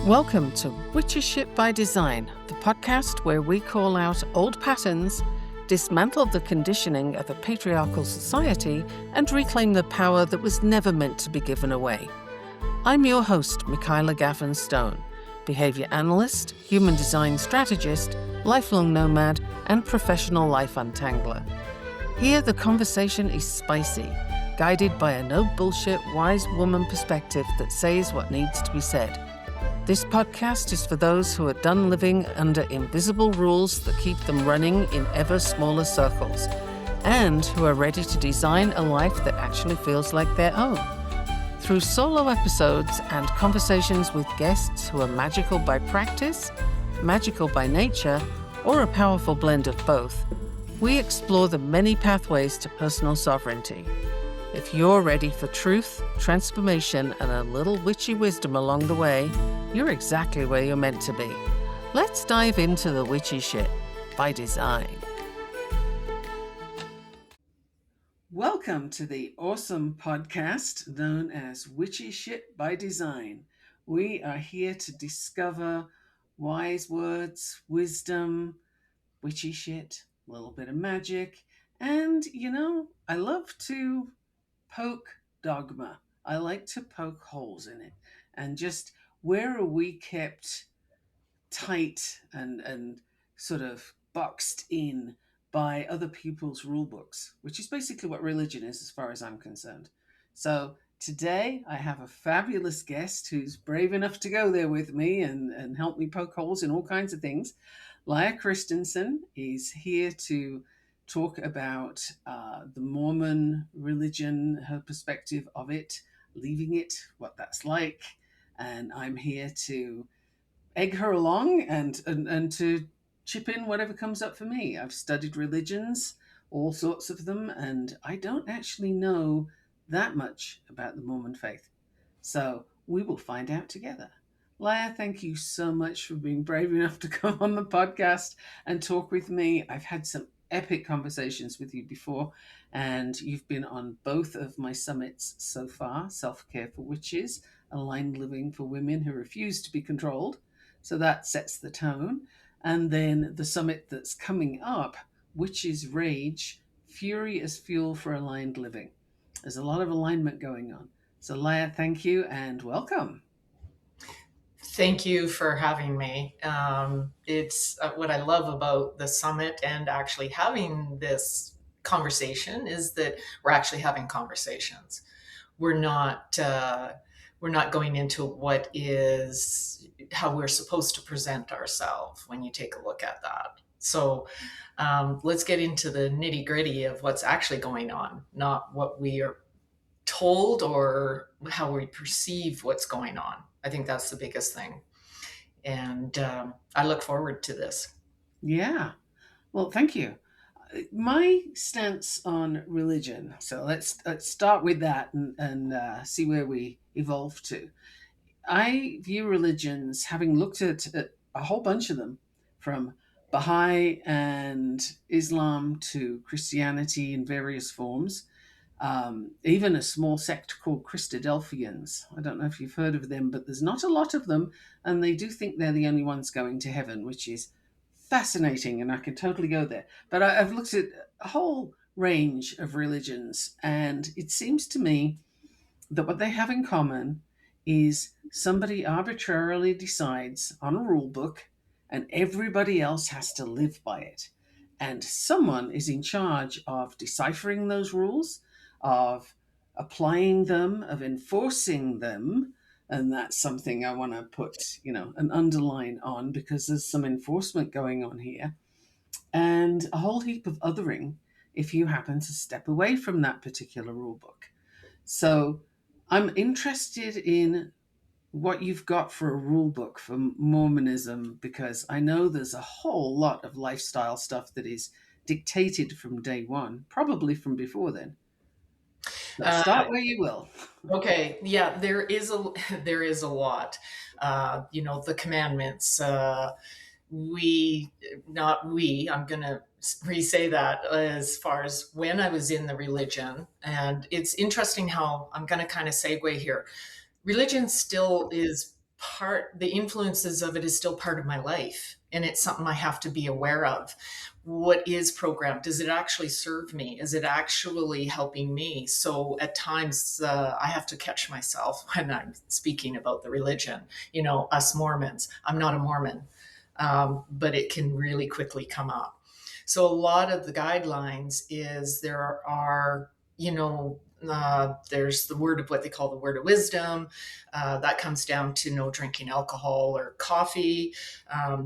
Welcome to Witchy Shit by Design, the podcast where we call out old patterns, dismantle the conditioning of a patriarchal society, and reclaim the power that was never meant to be given away. I'm your host, Michaela Stone, behavior analyst, human design strategist, lifelong nomad, and professional life untangler. Here, the conversation is spicy, guided by a no bullshit, wise woman perspective that says what needs to be said. This podcast is for those who are done living under invisible rules that keep them running in ever smaller circles, and who are ready to design a life that actually feels like their own. Through solo episodes and conversations with guests who are magical by practice, magical by nature, or a powerful blend of both, we explore the many pathways to personal sovereignty. If you're ready for truth, transformation, and a little witchy wisdom along the way, you're exactly where you're meant to be. Let's dive into the witchy shit by design. Welcome to the awesome podcast known as Witchy Shit by Design. We are here to discover wise words, wisdom, witchy shit, a little bit of magic, and, I love to poke dogma. I like to poke holes in it and just where are we kept tight and sort of boxed in by other people's rule books, which is basically what religion is as far as I'm concerned. So today I have a fabulous guest who's brave enough to go there with me and help me poke holes in all kinds of things. Lya Christiansen is here to talk about the Mormon religion, her perspective of it, leaving it, what that's like. And I'm here to egg her along and to chip in whatever comes up for me. I've studied religions, all sorts of them, and I don't actually know that much about the Mormon faith. So we will find out together. Lya, thank you so much for being brave enough to come on the podcast and talk with me. I've had some epic conversations with you before, and you've been on both of my summits so far, Self-Care for Witches, Aligned Living for Women Who Refuse to be Controlled. So that sets the tone. And then the summit that's coming up, Witches Rage, Fury as Fuel for Aligned Living. There's a lot of alignment going on. So Lya, thank you and welcome. Thank you for having me. It's what I love about the summit and actually having this conversation is that we're actually having conversations. We're not going into what is how we're supposed to present ourselves when you take a look at that. So let's get into the nitty gritty of what's actually going on, not what we are told or how we perceive what's going on. I think that's the biggest thing. And I look forward to this. Yeah. Well, thank you. My stance on religion. So let's start with that and see where we evolve to. I view religions, having looked at a whole bunch of them, from Baha'i and Islam to Christianity in various forms, even a small sect called Christadelphians. I don't know if you've heard of them, but there's not a lot of them, and they do think they're the only ones going to heaven, which is fascinating, and I can totally go there. But I've looked at a whole range of religions, and it seems to me that what they have in common is somebody arbitrarily decides on a rule book, and everybody else has to live by it. And someone is in charge of deciphering those rules, of applying them, of enforcing them. And that's something I want to put, an underline on, because there's some enforcement going on here. And a whole heap of othering if you happen to step away from that particular rule book. So I'm interested in what you've got for a rule book for Mormonism, because I know there's a whole lot of lifestyle stuff that is dictated from day one, probably from before then. Start where you will. Okay, yeah, there is a lot. The commandments. I'm going to re-say that as far as when I was in the religion, and it's interesting how I'm going to kind of segue here. Religion still is the influences of it is still part of my life. And it's something I have to be aware of. What is programmed? Does it actually serve me? Is it actually helping me? So at times I have to catch myself when I'm speaking about the religion. Us Mormons. I'm not a Mormon, but it can really quickly come up. So a lot of the guidelines is there are, there's the word of what they call the word of wisdom. That comes down to no drinking alcohol or coffee,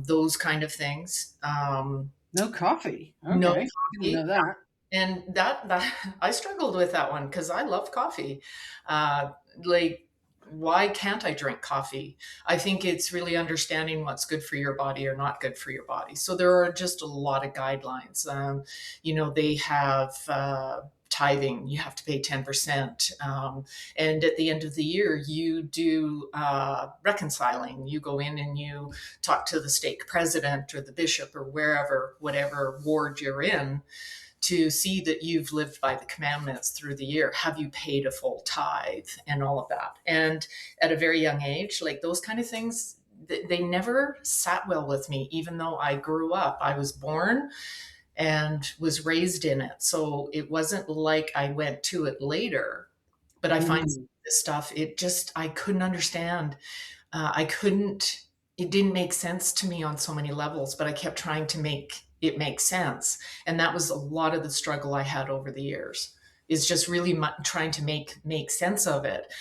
those kind of things. No coffee. No Okay. Didn't coffee. know that. And that I struggled with that one because I love coffee. Like, why can't I drink coffee? I think it's really understanding what's good for your body or not good for your body. So there are just a lot of guidelines. They have tithing. You have to pay 10%. And at the end of the year, you do reconciling. You go in and you talk to the stake president or the bishop or wherever, whatever ward you're in, to see that you've lived by the commandments through the year. Have you paid a full tithe and all of that? And at a very young age, like those kind of things, they never sat well with me, even though I grew up. I was born and was raised in it. So it wasn't like I went to it later, but I find Mm. this stuff, I couldn't understand. I couldn't, it didn't make sense to me on so many levels, but I kept trying to make it make sense. And that was a lot of the struggle I had over the years, is just really trying to make sense of it,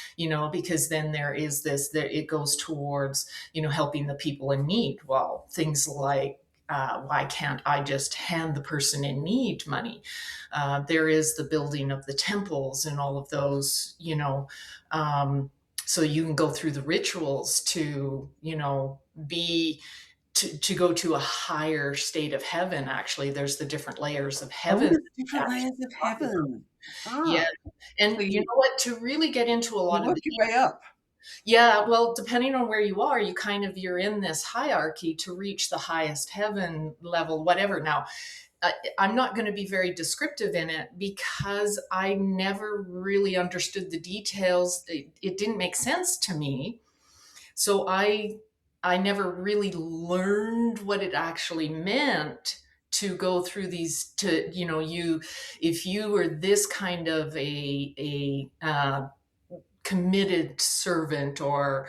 because then there is it goes towards, helping the people in need. Well, things like, why can't I just hand the person in need money? There is the building of the temples and all of those, so you can go through the rituals to, be to go to a higher state of heaven. Actually, there's the different layers of Oh, heaven the we different actually layers of talk about. heaven. Yeah. Ah, And so you know what, to really get into a you lot of work the, your way up. yeah, well, depending on where you are, you're in this hierarchy to reach the highest heaven level, whatever. Now, I'm not going to be very descriptive in it because I never really understood the details. It didn't make sense to me. So I never really learned what it actually meant to go through these, to, if you were this kind of a committed servant or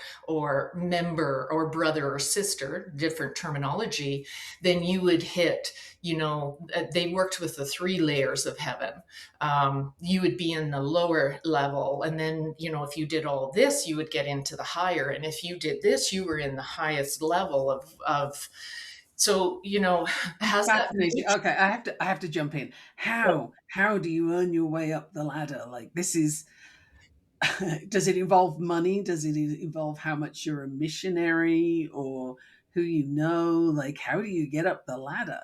member or brother or sister, different terminology, then you would hit, they worked with the three layers of heaven. You would be in the lower level, and then, if you did all this, you would get into the higher, and if you did this, you were in the highest level of so, has that Fascinating. Okay, I have to jump in. How do you earn your way up the ladder? Like this is does it involve money? Does it involve how much you're a missionary or who you know? Like how do you get up the ladder?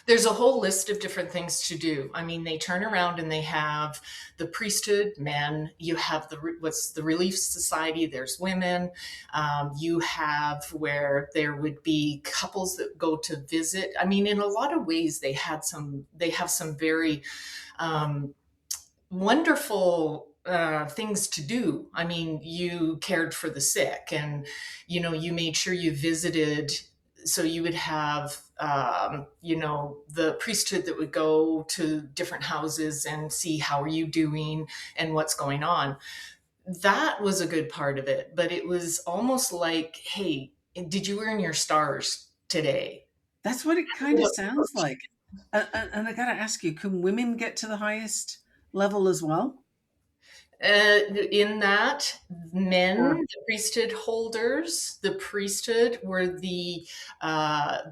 There's a whole list of different things to do. I mean, they turn around and they have the priesthood, men. You have what's the Relief Society. There's women. You have where there would be couples that go to visit. I mean, in a lot of ways, they have some very um, wonderful things to do. I mean, you cared for the sick, and you made sure you visited. So you would have, the priesthood that would go to different houses and see how are you doing and what's going on. That was a good part of it, but it was almost like, hey, did you earn your stars today? That's what it kind of sounds like. And I got to ask you, can women get to the highest level as well? In that, men, Or the priesthood were the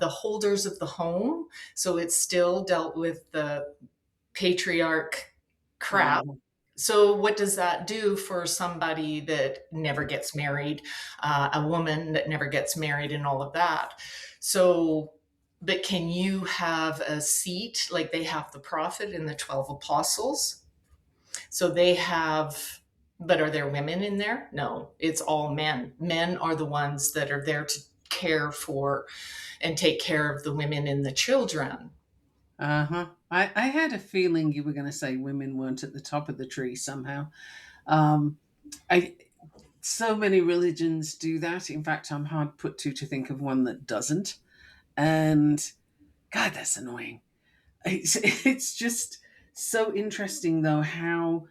holders of the home. So it still dealt with the patriarch crap. uh, So what does that do for somebody that never gets married, a woman that never gets married, and all of that? So, but can you have a seat like they have the prophet and the 12 apostles? So they have, but are there women in there? No, it's all men. Men are the ones that are there to care for and take care of the women and the children. uh-huh. I had a feeling you were going to say women weren't at the top of the tree somehow. Um, I So many religions do that. In fact, I'm hard put to think of one that doesn't. And God, that's annoying. It's just so interesting, though, how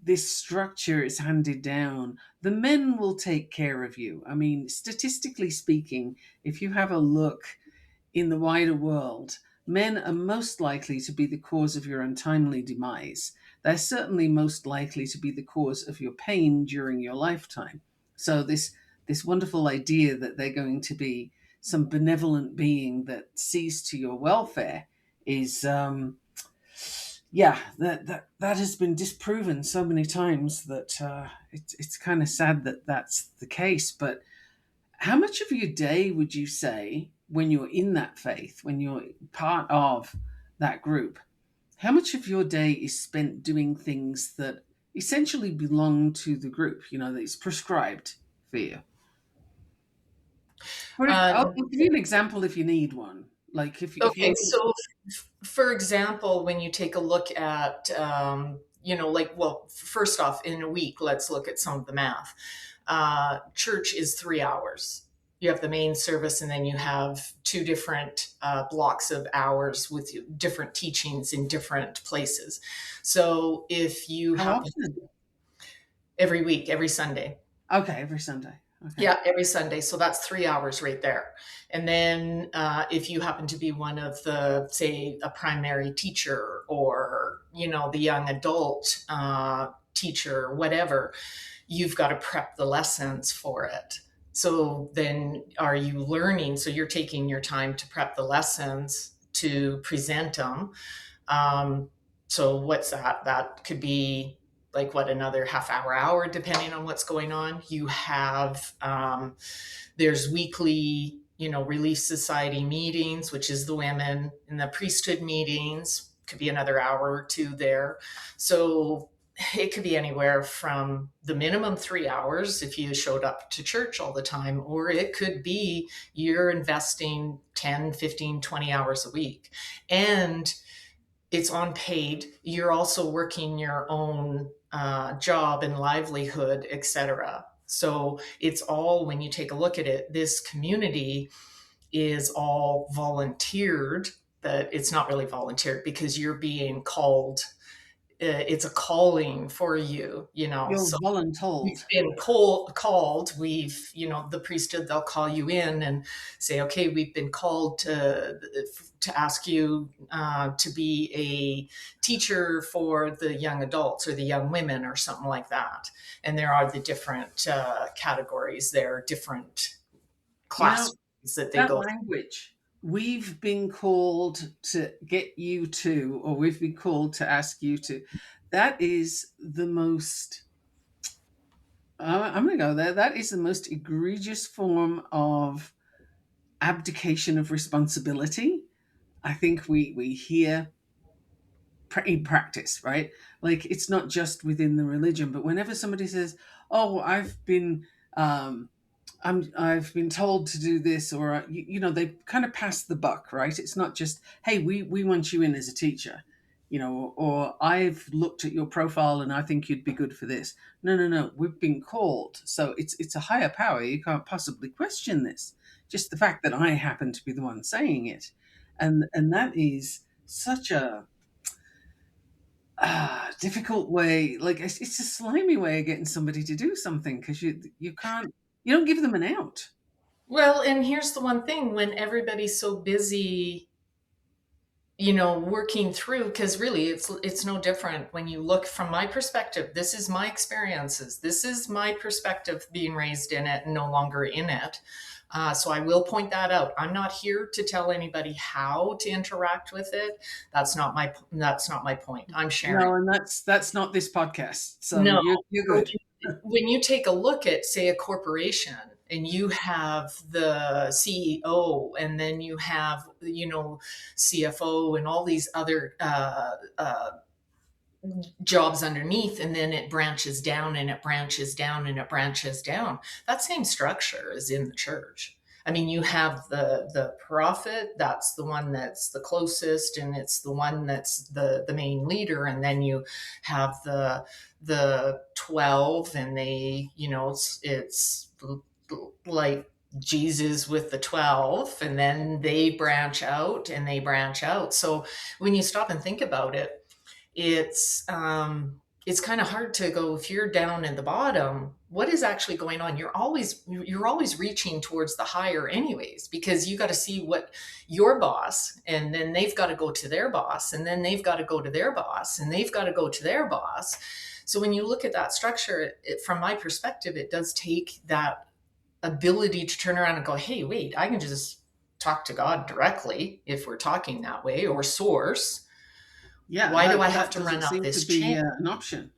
this structure is handed down. The men will take care of you. I mean, statistically speaking, if you have a look in the wider world, men are most likely to be the cause of your untimely demise. They're certainly most likely to be the cause of your pain during your lifetime. So this wonderful idea that they're going to be some benevolent being that sees to your welfare is yeah, that has been disproven so many times that it's kind of sad that that's the case. But how much of your day would you say, when you're in that faith, when you're part of that group, how much of your day is spent doing things that essentially belong to the group, that is prescribed for you? I'll give you an example if you need one. Like if Okay, you're so for example, when you take a look at, like, well, first off, in a week, let's look at some of the math. Church is 3 hours. You have the main service, and then you have two different blocks of hours with different teachings in different places. So if you how happen often? every week, every Sunday, Okay, every Sunday. Okay. yeah, every Sunday. So that's 3 hours right there. And then if you happen to be one of the, say, a primary teacher or, the young adult teacher, whatever, you've got to prep the lessons for it. So then are you learning? So you're taking your time to prep the lessons to present them. um, so what's that? That could be like what, another half hour, depending on what's going on. You have there's weekly, Relief Society meetings, which is the women, and the priesthood meetings could be another hour or two there. So it could be anywhere from the minimum 3 hours if you showed up to church all the time, or it could be you're investing 10, 15, 20 hours a week. And it's unpaid. You're also working your own job and livelihood, etc. So it's all, when you take a look at it, this community is all volunteered, but it's not really volunteered because you're being called. It's a calling for you, You're So we've voluntold. been called. We've, the priesthood, they'll call you in and say, okay, we've been called to ask you to be a teacher for the young adults or the young women or something like that. And there are the different categories. There are different You know, classrooms that they that go. language, we've been called to get you to, or we've been called to ask you to, that is the most, I'm going to go there. That is the most egregious form of abdication of responsibility. I think we hear in practice, right? Like it's not just within the religion, but whenever somebody says, "Oh, um, I've been told to do this," or they kind of pass the buck, right? It's not just, "Hey, we want you in as a teacher," or "I've looked at your profile and I think you'd be good for this." No, no, no. We've been called, so it's a higher power. You can't possibly question this. Just the fact that I happen to be the one saying it, and that is such a difficult way. Like it's a slimy way of getting somebody to do something because you can't, you don't give them an out. Well, and here's the one thing: when everybody's so busy, working through, because really it's no different when you look from my perspective. This is my experiences, this is my perspective, being raised in it and no longer in it. So I will point that out. I'm not here to tell anybody how to interact with it. That's not my point. I'm sharing. No, and that's not this podcast. So No. you're So good. when you take a look at, say, a corporation, and you have the CEO, and then you have, CFO, and all these other jobs underneath, and then it branches down and it branches down and it branches down. That same structure is in the church. I mean, you have the prophet, that's the one that's the closest, and it's the one that's the main leader, and then you have the 12, and they, it's like Jesus with the 12, and then they branch out and they branch out. So when you stop and think about it, it's kind of hard to go, if you're down in the bottom, what is actually going on? You're always reaching towards the higher anyways, because you got to see what your boss, and then they've got to go to their boss, and then they've got to go to their boss, and they've got to go to their boss. So when you look at that structure, from my perspective, it does take that ability to turn around and go, hey, wait, I can just talk to God directly if we're talking that way, or source. Yeah, Why do I have that to doesn't run up seem to this be chain? an option.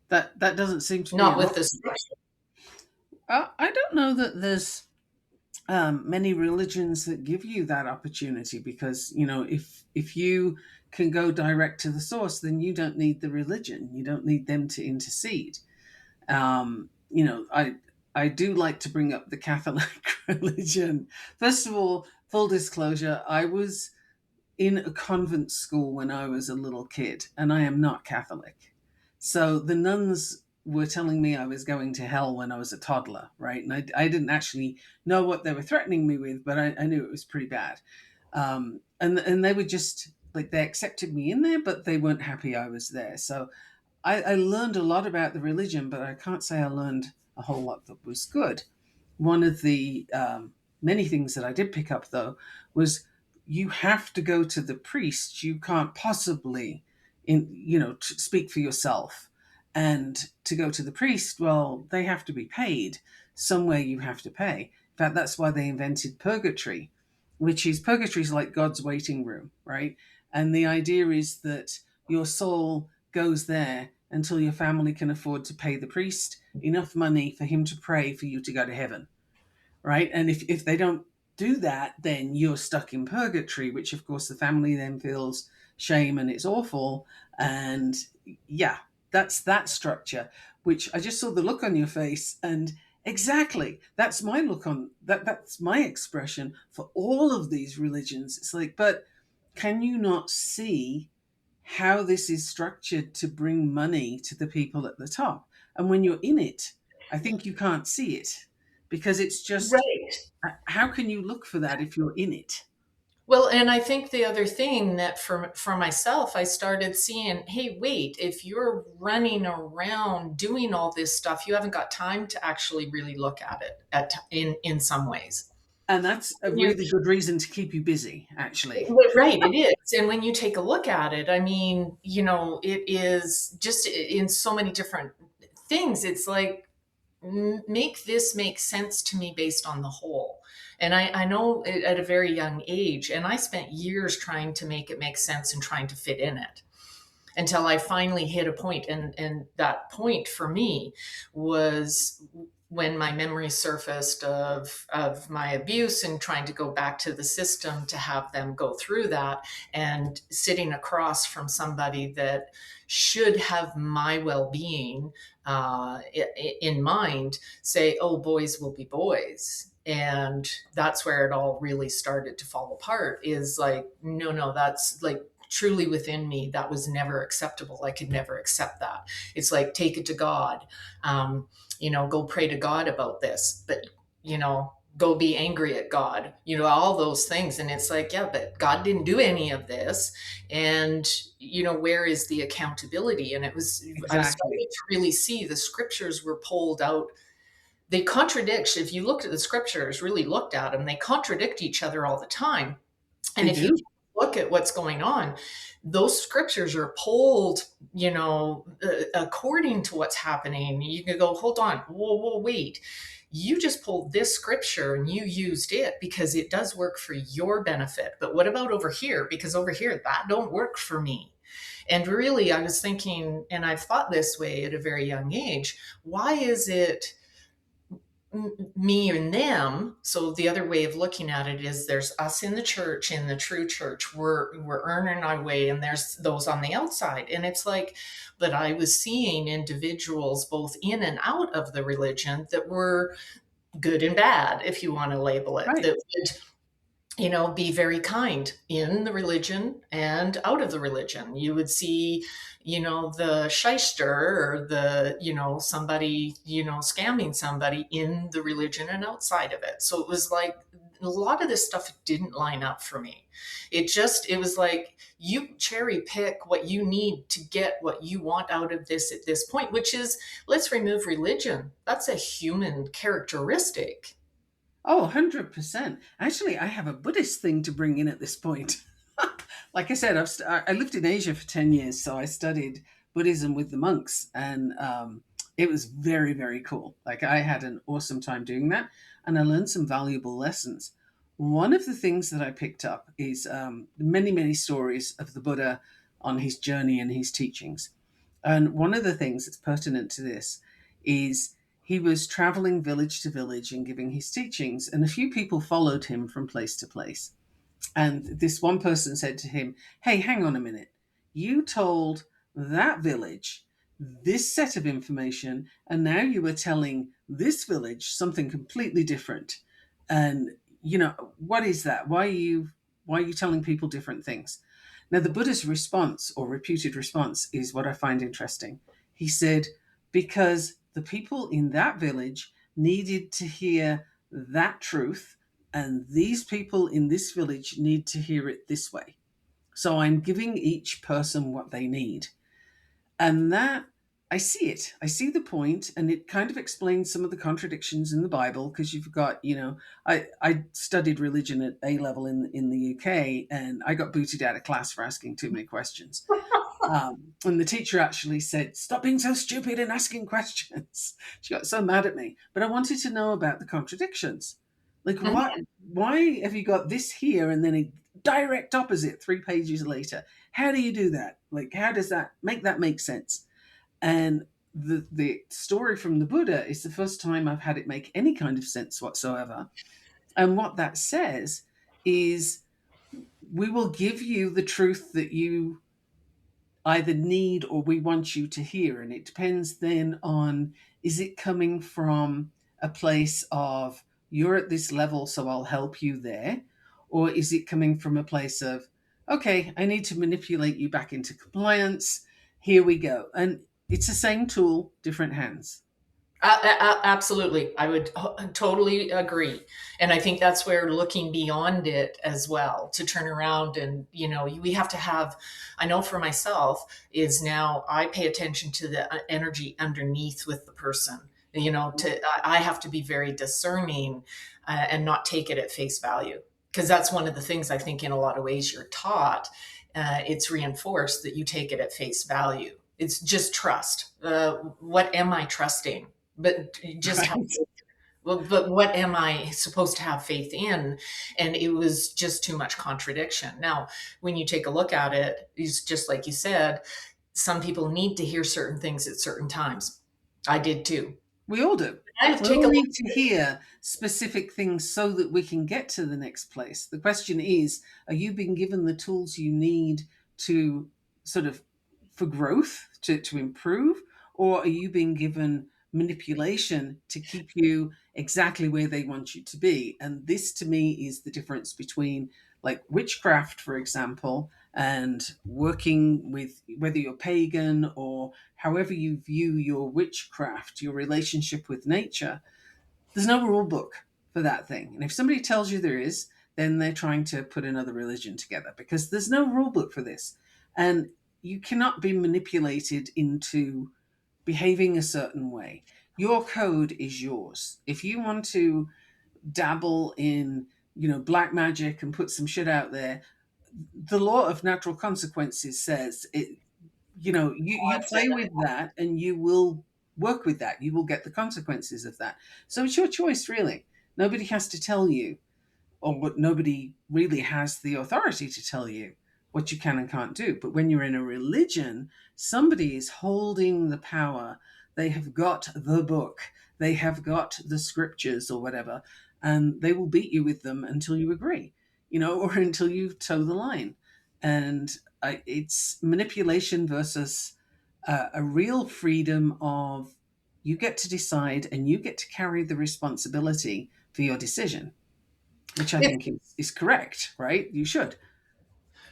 That doesn't seem to be Not an with option. this structure. I don't know that there's many religions that give you that opportunity, because if you can go direct to the source, then you don't need the religion. You don't need them to intercede. I do like to bring up the Catholic religion. First of all, full disclosure, I was in a convent school when I was a little kid, and I am not Catholic. So the nuns were telling me I was going to hell when I was a toddler, right? And I didn't actually know what they were threatening me with, but I knew it was pretty bad. And they were just like, they accepted me in there, but they weren't happy I was there. So I learned a lot about the religion, but I can't say I learned a whole lot that was good. One of the many things that I did pick up, though, was you have to go to the priest. You can't possibly, speak for yourself. And to go to the priest, well, they have to be paid. Somewhere you have to pay. In fact, that's why they invented purgatory, which is purgatory is like God's waiting room, right? And the idea is that your soul goes there until your family can afford to pay the priest enough money for him to pray for you to go to heaven, right? And if they don't do that, then you're stuck in purgatory, which of course the family then feels shame and it's awful. And yeah, that's that structure, which I just saw the look on your face, and exactly that's my look on that's my expression for all of these religions. It's like, but can you not see how this is structured to bring money to the people at the top? And when you're in it, I think you can't see it, because it's just, Right. how can you look for that if you're in it? Well, and I think the other thing that for myself, I started seeing, hey, wait, if you're running around doing all this stuff, you haven't got time to actually really look at it in some ways. And that's a You really good reason to keep you busy, actually. Right, it is. And when you take a look at it, I mean, it is just in so many different things. It's like, make this make sense to me based on the whole. And I know it at a very young age, and I spent years trying to make it make sense and trying to fit in it, until I finally hit a point. And that point for me was when my memory surfaced of my abuse, and trying to go back to the system to have them go through that, and sitting across from somebody that should have my well-being in mind, say, oh, boys will be boys. And that's where it all really started to fall apart, is like, no, no, that's like truly within me, that was never acceptable. I could never accept that. It's like, take it to God. Go pray to God about this, but go be angry at God, all those things. And it's like, yeah, but God didn't do any of this. And where is the accountability? And I was Exactly. starting to really see the scriptures were pulled out. They contradict, if you looked at the scriptures, really looked at them, they contradict each other all the time. And They if you do. look at what's going on, those scriptures are pulled, according to what's happening. You can go, hold on, whoa, whoa, wait. You just pulled this scripture and you used it because it does work for your benefit. But what about over here? Because over here, that don't work for me. And really, I was thinking, and I've thought this way at a very young age, why is it me and them? So the other way of looking at it is, there's us in the church, in the true church, we're earning our way, and there's those on the outside. And it's like, but I was seeing individuals both in and out of the religion that were good and bad, if you want to label it, Right. that would, be very kind in the religion and out of the religion. You would see, the shyster, or the, somebody, scamming somebody in the religion and outside of it. So it was like a lot of this stuff didn't line up for me. It was like you cherry pick what you need to get what you want out of this at this point, which is, let's remove religion. That's a human characteristic. Oh, 100%. Actually, I have a Buddhist thing to bring in at this point. Like I said, I lived in Asia for 10 years, so I studied Buddhism with the monks, and it was very, very cool. Like, I had an awesome time doing that, and I learned some valuable lessons. One of the things that I picked up is many, many stories of the Buddha on his journey and his teachings. And one of the things that's pertinent to this is he was traveling village to village and giving his teachings, and a few people followed him from place to place. And this one person said to him, "Hey, hang on a minute. You told that village this set of information, and now you are telling this village something completely different. And what is that? Why are you telling people different things?" Now, the Buddha's response, or reputed response, is what I find interesting. He said, "Because the people in that village needed to hear that truth, and these people in this village need to hear it this way. So I'm giving each person what they need." And that, I see it. I see the point, and it kind of explains some of the contradictions in the Bible, because you've got, I studied religion at A level in the UK, and I got booted out of class for asking too many questions. And the teacher actually said, "Stop being so stupid and asking questions." She got so mad at me. But I wanted to know about the contradictions. Like, why have you got this here and then a direct opposite 3 pages later? How do you do that? Like, how does that make sense? And the story from the Buddha is the first time I've had it make any kind of sense whatsoever. And what that says is, we will give you the truth that you either need or we want you to hear. And it depends then on, is it coming from a place of, "You're at this level, so I'll help you there," or is it coming from a place of, "Okay, I need to manipulate you back into compliance. Here we go." And it's the same tool, different hands. Absolutely. I would totally agree. And I think that's where looking beyond it as well, to turn around and, we have to have, I know for myself, is now I pay attention to the energy underneath with the person. I have to be very discerning, and not take it at face value. Because that's one of the things I think in a lot of ways you're taught. It's reinforced that you take it at face value. It's just trust. What am I trusting? But just have, Right. well, but what am I supposed to have faith in? And it was just too much contradiction. Now, when you take a look at it, it's just like you said, some people need to hear certain things at certain times. I did too. We all do. I We take a all look. need to hear specific things so that we can get to the next place. The question is, are you being given the tools you need to sort of, for growth, to improve, or are you being given manipulation to keep you exactly where they want you to be? And this, to me, is the difference between, like, witchcraft, for example, and working with, whether you're pagan or however you view your witchcraft, your relationship with nature. There's no rule book for that thing. And if somebody tells you there is, then they're trying to put another religion together, because there's no rule book for this. And you cannot be manipulated into behaving a certain way. Your code is yours. If you want to dabble in, black magic and put some shit out there, the law of natural consequences says it. You play with that, and you will work with that. You will get the consequences of that. So it's your choice, really. Nobody has to tell you, or what, nobody really has the authority to tell you what you can and can't do. But when you're in a religion, somebody is holding the power. They have got the book, they have got the scriptures or whatever, and they will beat you with them until you agree, or until you toe the line. And it's manipulation versus a real freedom of you get to decide and you get to carry the responsibility for your decision, which I think is correct, right? You should.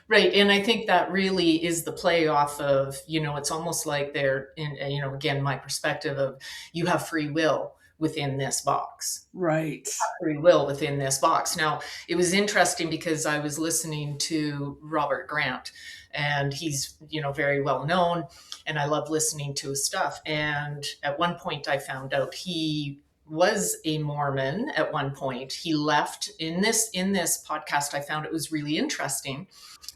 Right. And I think that really is the play off of, it's almost like they're in, again, my perspective of you have free will within this box. Right. Free will within this box. Now, it was interesting because I was listening to Robert Grant, and he's, very well known, and I love listening to his stuff. And at one point I found out he was a Mormon at one point. He left in this podcast. I found it was really interesting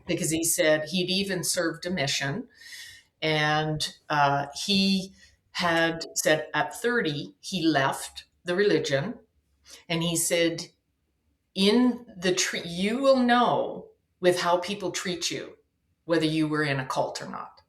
because he said he'd even served a mission, and he had said at 30 he left the religion, and he said in the you will know with how people treat you whether you were in a cult or not.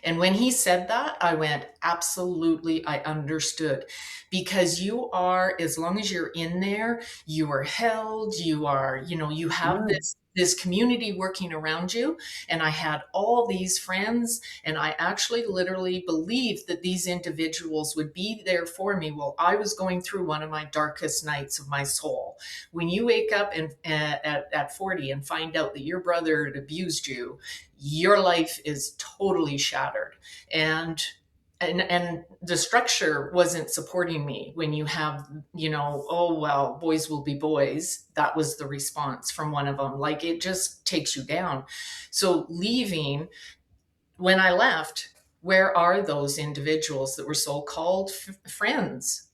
And when he said that, I went, absolutely, I understood. Because you are, as long as you're in there, you are held, you are, you have Yeah. this community working around you. And I had all these friends, and I actually literally believed that these individuals would be there for me while I was going through one of my darkest nights of my soul. When you wake up and at 40 and find out that your brother had abused you, your life is totally shattered. And the structure wasn't supporting me. When you have, oh well, boys will be boys, that was the response from one of them. Like, it just takes you down. So leaving, when I left, where are those individuals that were so-called friends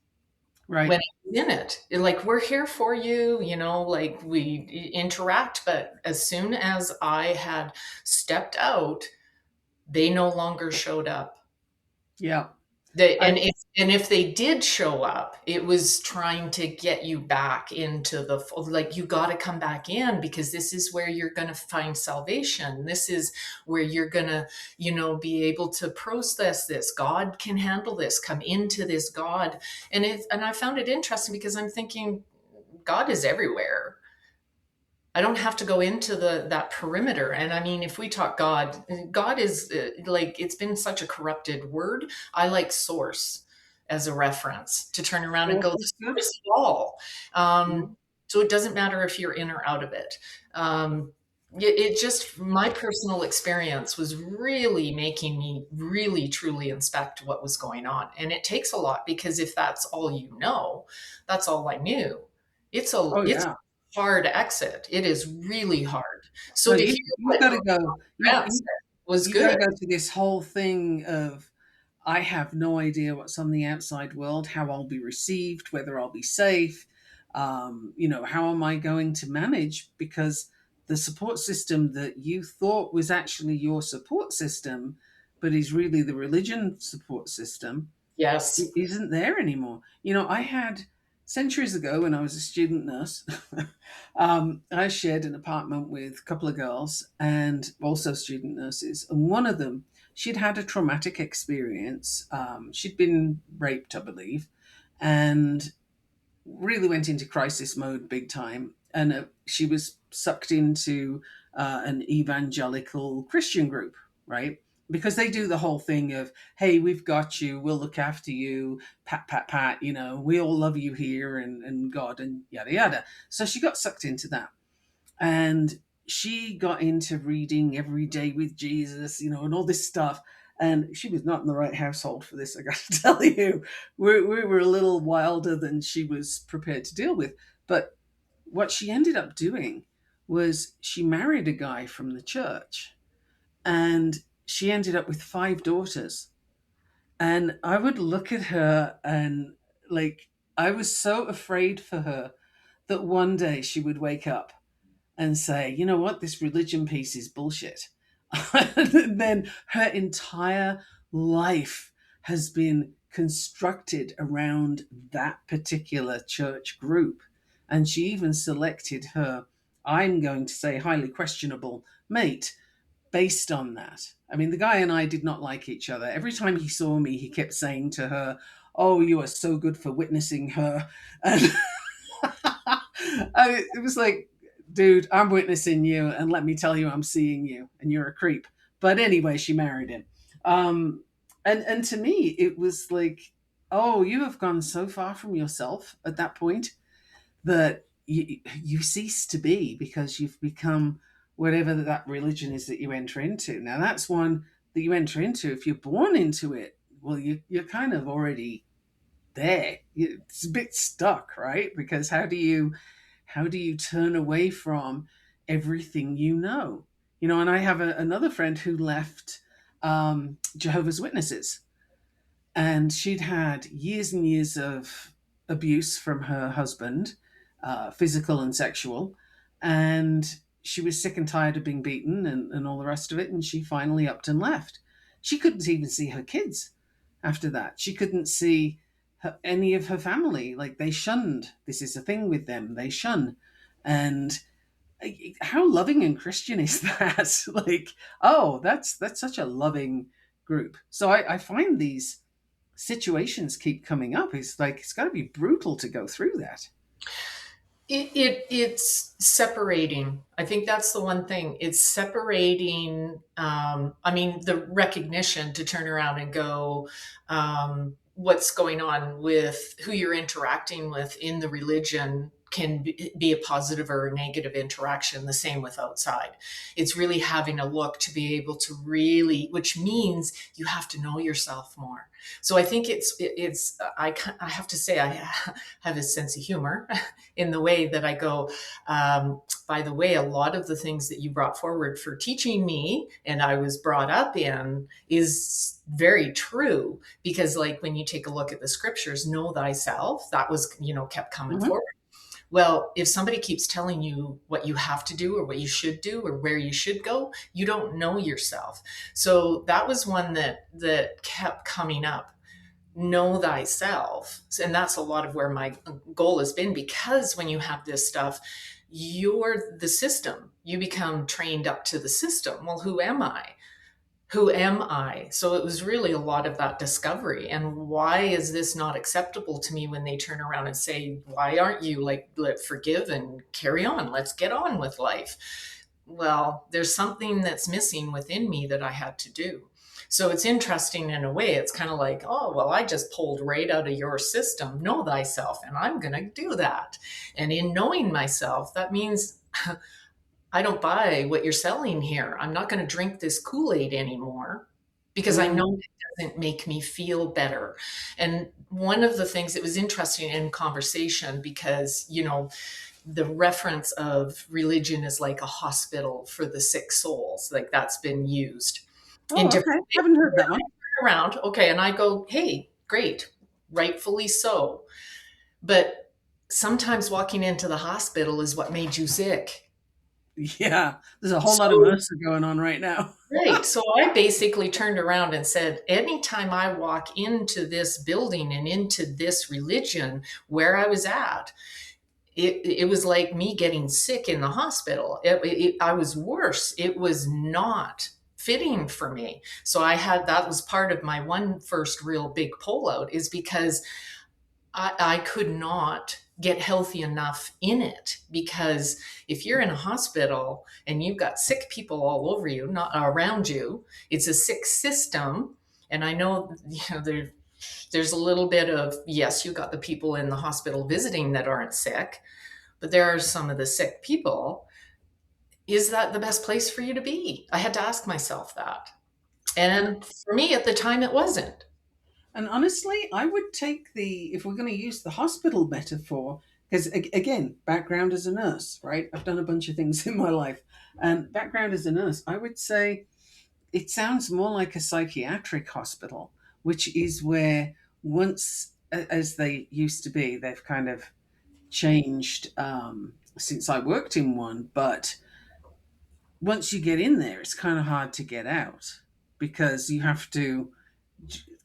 when Right. I was in it? Like, we're here for you, like we interact. But as soon as I had stepped out, they no longer showed up. Yeah. They, I, and if they did show up, it was trying to get you back into like, you got to come back in, because this is where you're going to find salvation. This is where you're going to, be able to process this. God can handle this. Come into this, God. And I found it interesting because I'm thinking God is everywhere. I don't have to go into that perimeter. And I mean, if we talk God, God is like, it's been such a corrupted word. I like source as a reference to turn around and Source go, the is good. source of all. Yeah. So it doesn't matter if you're in or out of it. It just, my personal experience was really making me really truly inspect what was going on. And it takes a lot, because if that's all you know, that's all I knew. Oh It's yeah. hard exit. It is really hard. So No, to hear you've what got to go. Grant said was You got to good. go to this whole thing of I have no idea what's on the outside world, how I'll be received, whether I'll be safe. How am I going to manage? Because the support system that you thought was actually your support system, but is really the religion support system, Yes. isn't there anymore. I had centuries ago when I was a student nurse, I shared an apartment with a couple of girls and also student nurses. And one of them, she'd had a traumatic experience. She'd been raped, I believe, and really went into crisis mode big time. And she was sucked into an evangelical Christian group, right? Because they do the whole thing of, hey, we've got you, we'll look after you, pat, pat, pat, we all love you here and God and yada, yada. So she got sucked into that. And she got into reading Every Day with Jesus, and all this stuff. And she was not in the right household for this, I got to tell you. We were a little wilder than she was prepared to deal with. But what she ended up doing was she married a guy from the church, and she ended up with 5 daughters. And I would look at her and, like, I was so afraid for her that one day she would wake up and say, you know what, this religion piece is bullshit. And then her entire life has been constructed around that particular church group. And she even selected her, I'm going to say, highly questionable mate based on that. I mean, the guy and I did not like each other. Every time he saw me, he kept saying to her, oh, you are so good for witnessing her. And it was like, dude, I'm witnessing you, and let me tell you, I'm seeing you, and you're a creep. But anyway, she married him. And to me, it was like, oh, you have gone so far from yourself at that point that you cease to be, because you've become whatever that religion is that you enter into. Now, that's one that you enter into. If you're born into it, well, you're kind of already there. It's a bit stuck, right? Because how do you turn away from everything you know? And I have another friend who left Jehovah's Witnesses, and she'd had years and years of abuse from her husband, physical and sexual, and she was sick and tired of being beaten and all the rest of it, and she finally upped and left. She couldn't even see her kids after that. She couldn't see any of her family. Like, they shunned. This is a thing with them. They shun. And how loving and Christian is that? Like, oh, that's such a loving group. So I find these situations keep coming up. It's like it's got to be brutal to go through that. It's separating. I think that's the one thing. It's separating. I mean, the recognition to turn around and go, what's going on with who you're interacting with in the religion can be a positive or a negative interaction. The same with outside. It's really having a look to be able to really, which means you have to know yourself more. So I think I have to say I have a sense of humor in the way that I go, by the way, a lot of the things that you brought forward for teaching me and I was brought up in is very true. Because, like, when you take a look at the scriptures, know thyself, that was, kept coming Mhm. forward. Well, if somebody keeps telling you what you have to do or what you should do or where you should go, you don't know yourself. So that was one that kept coming up. Know thyself. And that's a lot of where my goal has been, because when you have this stuff, you're the system. You become trained up to the system. Well, who am I? Who am I? So it was really a lot of that discovery. And why is this not acceptable to me when they turn around and say, why aren't you like, let forgive and carry on? Let's get on with life. Well, there's something that's missing within me that I had to do. So it's interesting in a way. It's kind of like, oh, well, I just pulled right out of your system. Know thyself, and I'm going to do that. And in knowing myself, that means I don't buy what you're selling here. I'm not going to drink this Kool-Aid anymore because I know Mhm. it doesn't make me feel better. And one of the things that was interesting in conversation, because, the reference of religion is like a hospital for the sick souls, like that's been used in Oh, different okay. ways. Haven't heard that one. Around, okay, and I go, hey, great, rightfully so. But sometimes walking into the hospital is what made you sick. Yeah, there's a whole lot of So MRSA going on right now. right. So I basically turned around and said, anytime I walk into this building and into this religion where I was at, it was like me getting sick in the hospital. I was worse. It was not fitting for me. So that was part of my one first real big pullout, is because I could not get healthy enough in it. Because if you're in a hospital and you've got sick people all over you, not around you, it's a sick system. And I know, there's a little bit of, yes, you got the people in the hospital visiting that aren't sick, but there are some of the sick people. Is that the best place for you to be? I had to ask myself that. And And for me at the time, it wasn't. and honestly, I would take if we're going to use the hospital metaphor, because again, background as a nurse, right? I've done a bunch of things in my life, and background as a nurse, I would say it sounds more like a psychiatric hospital, which is where once, as they used to be, they've kind of changed since I worked in one. But once you get in there, it's kind of hard to get out, because you have to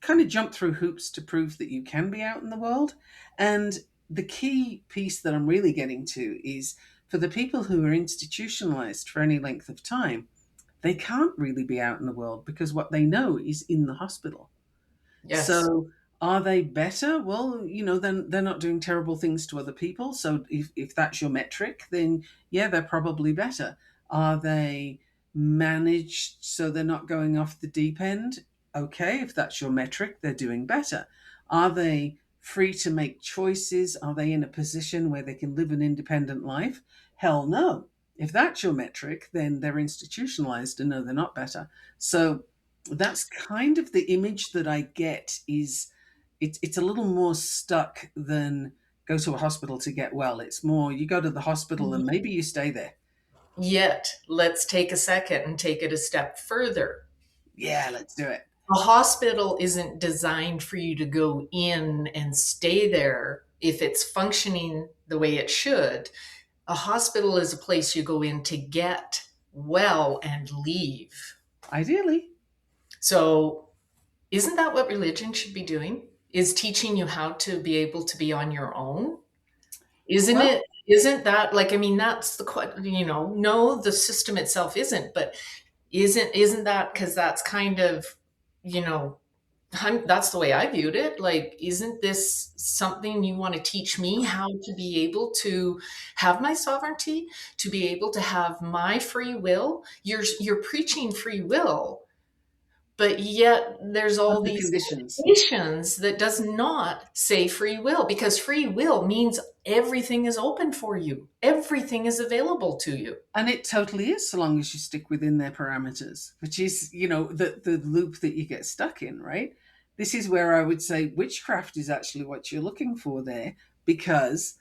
kind of jump through hoops to prove that you can be out in the world. And the key piece that I'm really getting to is, for the people who are institutionalized for any length of time, they can't really be out in the world, because what they know is in the hospital. Yes. So are they better? Well, then they're not doing terrible things to other people. So if that's your metric, then yeah, they're probably better. Are they managed so they're not going off the deep end? Okay, if that's your metric, they're doing better. Are they free to make choices? Are they in a position where they can live an independent life? Hell no. If that's your metric, then they're institutionalized and no, they're not better. So that's kind of the image that I get is it's a little more stuck than go to a hospital to get well. It's more you go to the hospital and maybe you stay there. Yet, let's take a second and take it a step further. Yeah, let's do it. A hospital isn't designed for you to go in and stay there if it's functioning the way it should. A hospital is a place you go in to get well and leave. Ideally. So, isn't that what religion should be doing? Is teaching you how to be able to be on your own? Isn't Well, it? Isn't that like, I mean, that's the question, no, the system itself isn't, but isn't that because that's kind of, you know, that's the way I viewed it. Like, isn't this something you want to teach me how to be able to have my sovereignty, to be able to have my free will? You're preaching free will, but yet there's all under these conditions. limitations that does not say free will, because free will means everything is open for you. Everything is available to you. And it totally is, so long as you stick within their parameters, which is, the loop that you get stuck in, right? This is where I would say witchcraft is actually what you're looking for there, because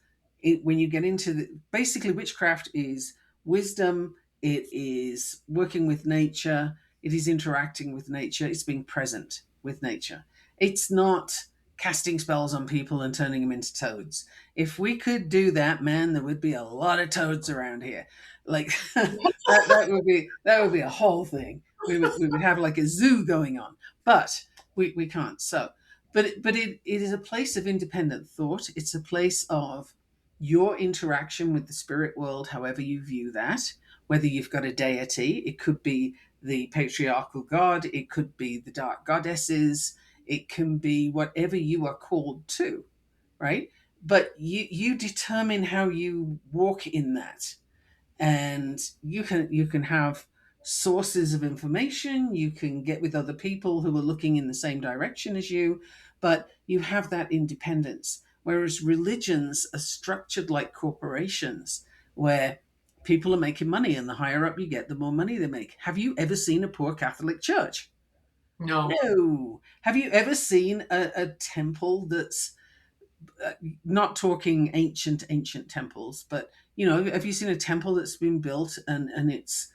when you get into basically, witchcraft is wisdom, it is working with nature, it is interacting with nature, it's being present with nature. It's not casting spells on people and turning them into toads. If we could do that, man, there would be a lot of toads around here. Like that would be a whole thing. We would have like a zoo going on, but we can't. So, but it is a place of independent thought. It's a place of your interaction with the spirit world, however you view that. Whether you've got a deity, it could be the patriarchal god, it could be the dark goddesses, it can be whatever you are called to, right? But you determine how you walk in that, and you can have sources of information, you can get with other people who are looking in the same direction as you, but you have that independence. Whereas religions are structured like corporations, where people are making money, and the higher up you get, the more money they make. Have you ever seen a poor Catholic church? No. No. Have you ever seen a temple that's not talking ancient temples, but have you seen a temple that's been built and it's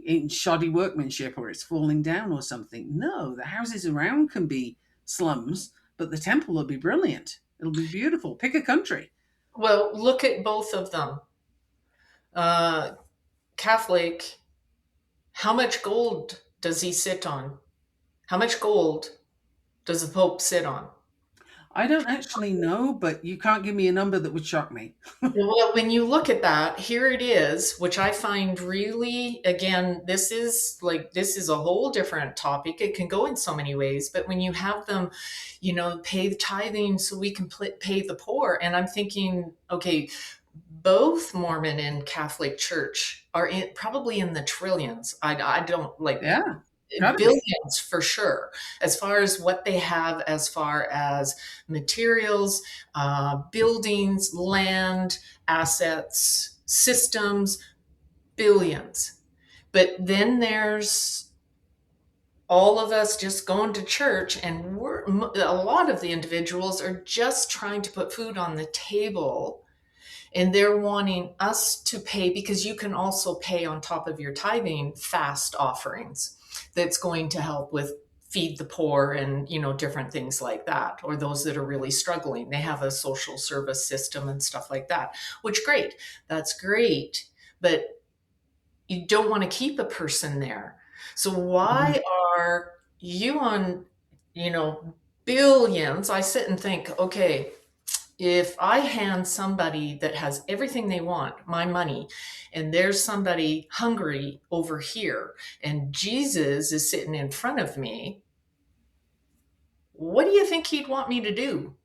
in shoddy workmanship, or it's falling down or something? No, the houses around can be slums, but the temple will be brilliant. It'll be beautiful. Pick a country. Well, look at both of them. Uh, Catholic, how much gold does he sit on? How much gold does the Pope sit on? I don't actually know, but you can't give me a number that would shock me. Well, when you look at that, here it is, which I find really, again, this is a whole different topic. It can go in so many ways, but when you have them, pay the tithing so we can pay the poor. And I'm thinking, okay, both Mormon and Catholic Church are probably in the trillions. I don't like Yeah, gotta be. billions for sure, as far as what they have, as far as materials, buildings, land, assets, systems, billions. But then there's all of us just going to church, and a lot of the individuals are just trying to put food on the table, and they're wanting us to pay, because you can also pay on top of your tithing fast offerings that's going to help with feed the poor and different things like that, or those that are really struggling. They have a social service system and stuff like that, which great, that's great, but you don't want to keep a person there. So Mhm. why are you on, you know billions? I sit and think, okay, if I hand somebody that has everything they want my money, and there's somebody hungry over here, and Jesus is sitting in front of me, what do you think he'd want me to do?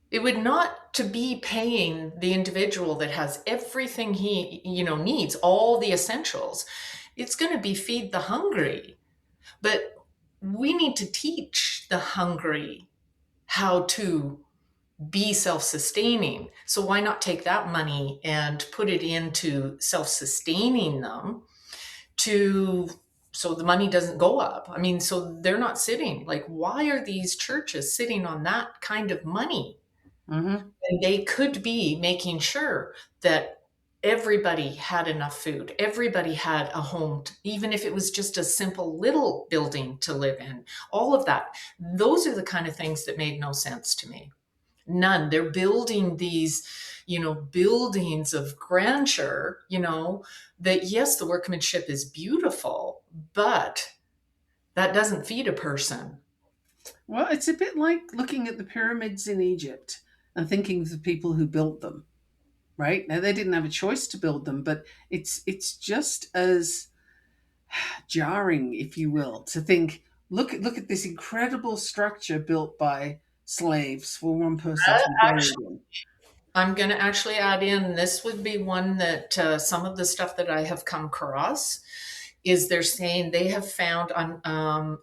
It would not to be paying the individual that has everything he needs, all the essentials. It's going to be feed the hungry. But we need to teach the hungry. how to be self-sustaining. So why not take that money and put it into self-sustaining them to so the money doesn't go up. I mean, so they're not sitting like, why are these churches sitting on that kind of money? Hmm. And they could be making sure that everybody had enough food, everybody had a home, even if it was just a simple little building to live in, all of that. Those are the kind of things that made no sense to me. None. They're building these, buildings of grandeur, that yes, the workmanship is beautiful, but that doesn't feed a person. Well, it's a bit like looking at the pyramids in Egypt and thinking of the people who built them. Right now, they didn't have a choice to build them, but it's just as jarring, if you will, to think, look at this incredible structure built by slaves for one person to be buried Actually, in. I'm going to actually add in this would be one that some of the stuff that I have come across is they're saying they have found on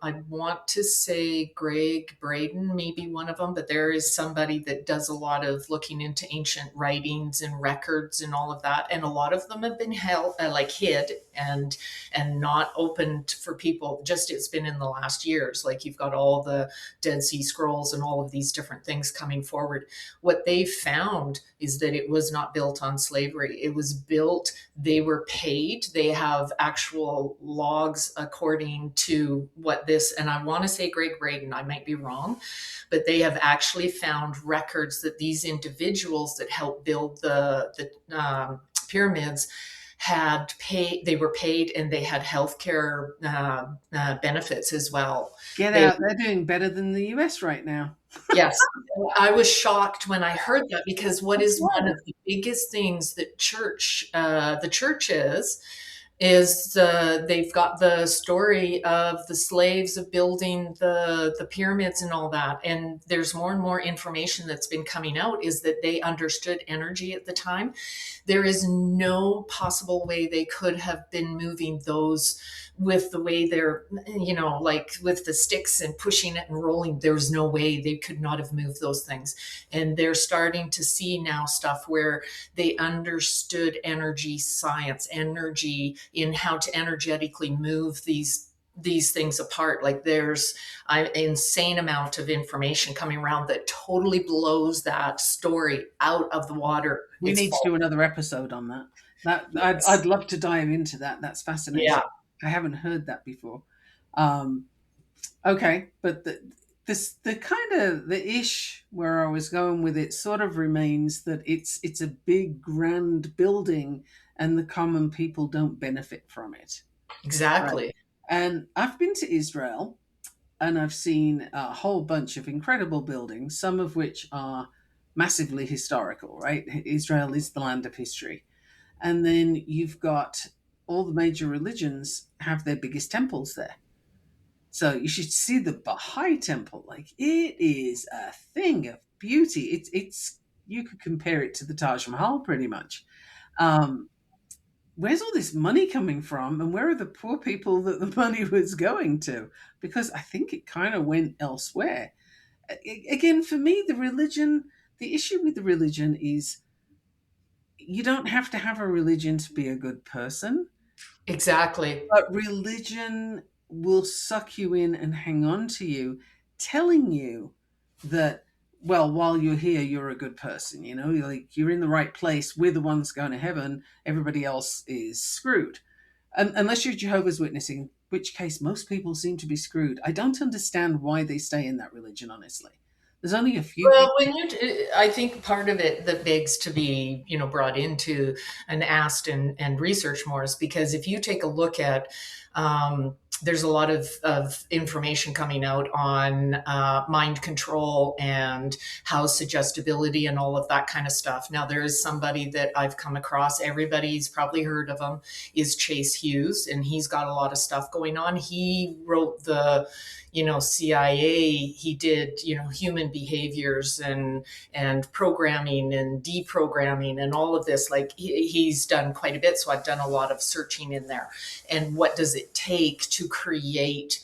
I want to say Greg Braden, maybe one of them, but there is somebody that does a lot of looking into ancient writings and records and all of that, and a lot of them have been held like hid and not opened for people. Just it's been in the last years, like you've got all the Dead Sea Scrolls and all of these different things coming forward. What they found is that it was not built on slavery. It was built, they were paid. They have actual logs according to what this, and I want to say Greg Braden, I might be wrong, but they have actually found records that these individuals that helped build the pyramids had paid, they were paid, and they had healthcare benefits as well. Get They out! They're doing better than the US right now. Yes. I was shocked when I heard that because what That's is one of wild. the biggest things that the church is they've got the story of the slaves of building the pyramids and all that. And there's more and more information that's been coming out is that they understood energy at the time. There is no possible way they could have been moving those with the way they're, like with the sticks and pushing it and rolling. There's no way they could not have moved those things. And they're starting to see now stuff where they understood energy science, energy in how to energetically move these things apart. Like there's an insane amount of information coming around that totally blows that story out of the water. We It's need to false. do another episode on that. I'd Yes. love to dive into that. That's Yeah, fascinating. I haven't heard that before. Um, okay, but the kind of the ish where I was going with it sort of remains that it's a big grand building and the common people don't benefit from it. Right. exactly. And I've been to Israel and I've seen a whole bunch of incredible buildings, some of which are massively historical, right? Israel is the land of history. And then you've got all the major religions have their biggest temples there. So you should see the Baha'i temple. Like it is a thing of beauty. It's you could compare it to the Taj Mahal pretty much. Um, where's all this money coming from, and where are the poor people that the money was going to? Because I think it kind of went elsewhere. Again, for me, the issue with the religion is you don't have to have a religion to be a good person. Exactly. But religion will suck you in and hang on to you, telling you that, well, while you're here, you're a good person. You're like you're in the right place. We're the ones going to heaven. Everybody else is screwed. Unless you're Jehovah's Witnessing, in which case most people seem to be screwed. I don't understand why they stay in that religion, honestly. There's only a few Well, people. I think part of it that begs to be, brought into and asked and researched more is because if you take a look at, there's a lot of information coming out on mind control and how suggestibility and all of that kind of stuff. Now, there is somebody that I've come across, everybody's probably heard of him, is Chase Hughes, and he's got a lot of stuff going on. He wrote the CIA, he did, human behaviors and programming and deprogramming and all of this. Like he's done quite a bit. So I've done a lot of searching in there. And what does it take to create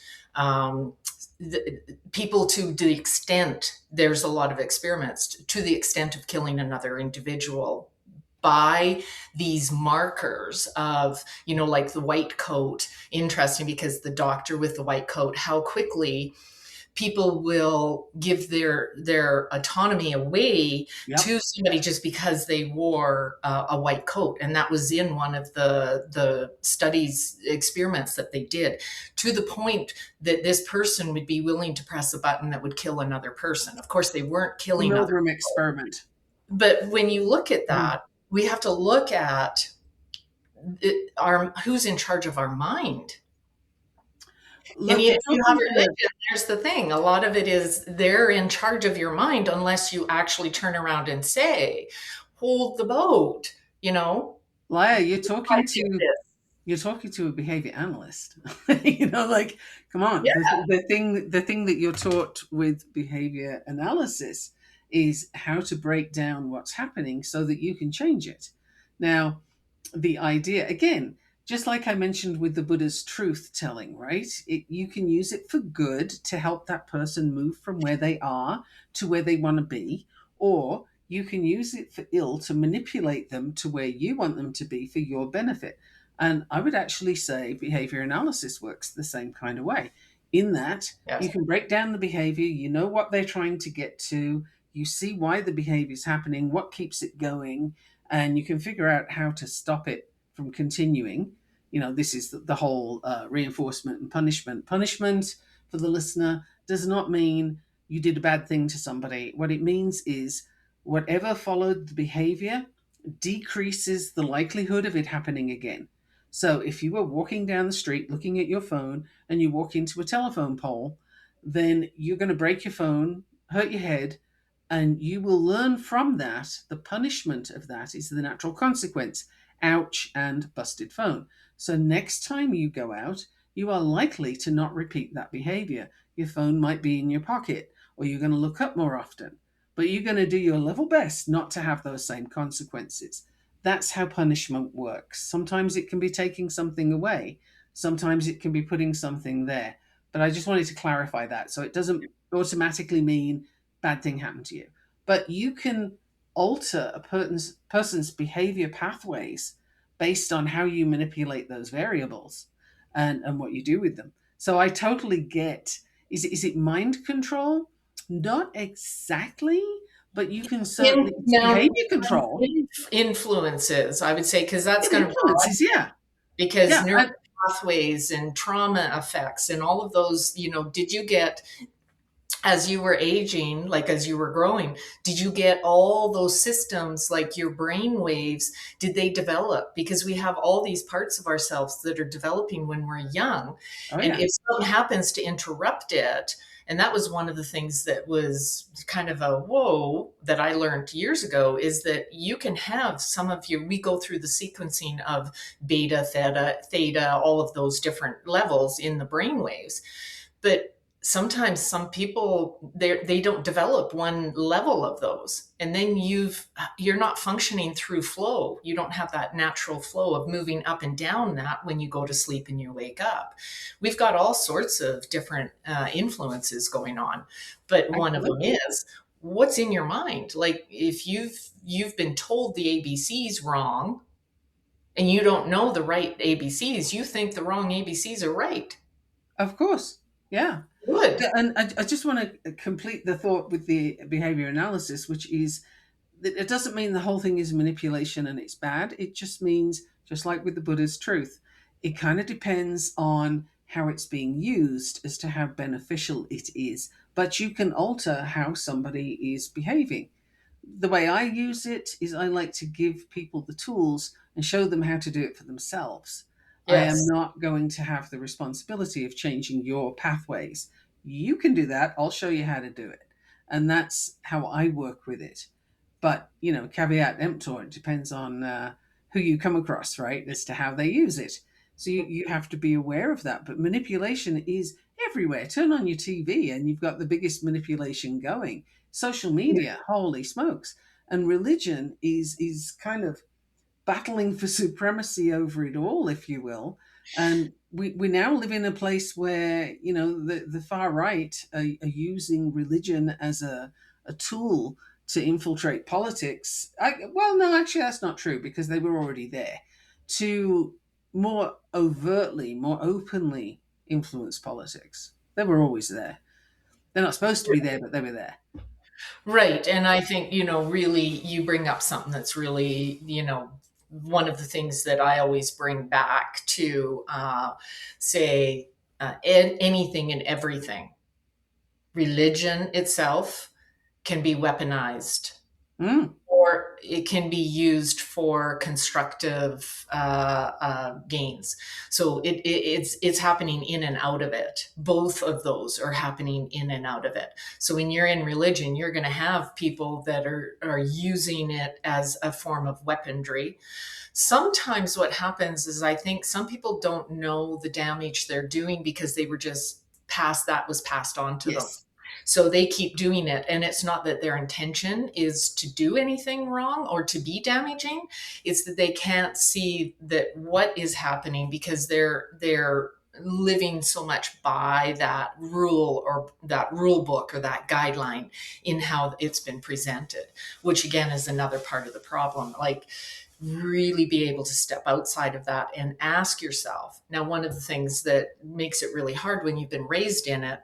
people, to the extent there's a lot of experiments, to the extent of killing another individual by these markers of, like the white coat. Interesting, because the doctor with the white coat, how quickly people will give their autonomy away Yep. to somebody just because they wore a white coat. And that was in one of the studies, experiments that they did, to the point that this person would be willing to press a button that would kill another person. Of course, they weren't The killing other Milgram people, experiment. but when you look at Mhm. that, we have to look at who's in charge of our mind. And Look, yet, you're if you have talking to religion, there's the thing. A lot of it is they're in charge of your mind unless you actually turn around and say, hold the boat, Lya, I did this. you're talking to a behavior analyst. Like, come on. Yeah. The thing that you're taught with behavior analysis is how to break down what's happening so that you can change it. Now, the idea again, just like I mentioned with the Buddha's truth telling, right? You can use it for good to help that person move from where they are to where they want to be, or you can use it for ill to manipulate them to where you want them to be for your benefit. And I would actually say behavior analysis works the same kind of way, in that you Yes. can break down the behavior, you know what they're trying to get to, you see why the behavior is happening, what keeps it going, and you can figure out how to stop it from continuing. This is the whole reinforcement and punishment. Punishment, for the listener, does not mean you did a bad thing to somebody. What it means is whatever followed the behavior decreases the likelihood of it happening again. So if you were walking down the street looking at your phone and you walk into a telephone pole, then you're going to break your phone, hurt your head, and you will learn from that. The punishment of that is the natural consequence. Ouch and busted phone. So next time you go out, you are likely to not repeat that behavior. Your phone might be in your pocket, or you're going to look up more often, but you're going to do your level best not to have those same consequences. That's how punishment works. Sometimes it can be taking something away, sometimes it can be putting something there. But I just wanted to clarify that. So it doesn't automatically mean bad thing happened to you. But you can alter a person's behavior pathways based on how you manipulate those variables and what you do with them. So I totally get, is it mind control? Not exactly, but you can certainly, it's Now, behavior control. influences, I would say, because that's It going to broaden, influences, yeah. because Yeah. neural pathways and trauma effects and all of those, did you get, as you were aging, like as you were growing, did you get all those systems, like your brain waves, did they develop? Because we have all these parts of ourselves that are developing when we're young. Oh, And yeah. if something happens to interrupt it, and that was one of the things that was kind of a whoa that I learned years ago, is that you can have some of your, we go through the sequencing of beta, theta, all of those different levels in the brain waves. But sometimes some people, they don't develop one level of those, and then you're not functioning through flow. You don't have that natural flow of moving up and down that when you go to sleep and you wake up. We've got all sorts of different influences going on, but one of them Absolutely. is what's in your mind. Like if you've been told the ABCs wrong and you don't know the right ABCs, you think the wrong ABCs are right. Of course. Yeah. Good. And I just want to complete the thought with the behavior analysis, which is that it doesn't mean the whole thing is manipulation and it's bad. It just means, just like with the Buddha's truth, it kind of depends on how it's being used as to how beneficial it is. But you can alter how somebody is behaving. The way I use it is I like to give people the tools and show them how to do it for themselves. I am Yes. not going to have the responsibility of changing your pathways. You can do that. I'll show you how to do it. And that's how I work with it. But, caveat emptor, it depends on who you come across, right, as to how they use it. So you have to be aware of that. But manipulation is everywhere. Turn on your TV and you've got the biggest manipulation going. Social media, holy smokes. And religion is kind of battling for supremacy over it all, if you will. And we now live in a place where, the far right are using religion as a tool to infiltrate politics. Well, no, actually, that's not true, because they were already there to more overtly, more openly influence politics. They were always there. They're not supposed to be there, but they were there. Right. And I think, really you bring up something that's really, one of the things that I always bring back to say anything and everything. Religion itself can be weaponized, Mm, or it can be used for constructive gains. So it's happening in and out of it. Both of those are happening in and out of it. So when you're in religion, you're going to have people that are using it as a form of weaponry. Sometimes what happens is I think some people don't know the damage they're doing because they were just passed, that was passed on to them. yes. So they keep doing it. And it's not that their intention is to do anything wrong or to be damaging. It's that they can't see that what is happening because they're living so much by that rule or that rule book or that guideline in how it's been presented, which again is another part of the problem. Like, really be able to step outside of that and ask yourself. Now, one of the things that makes it really hard when you've been raised in it,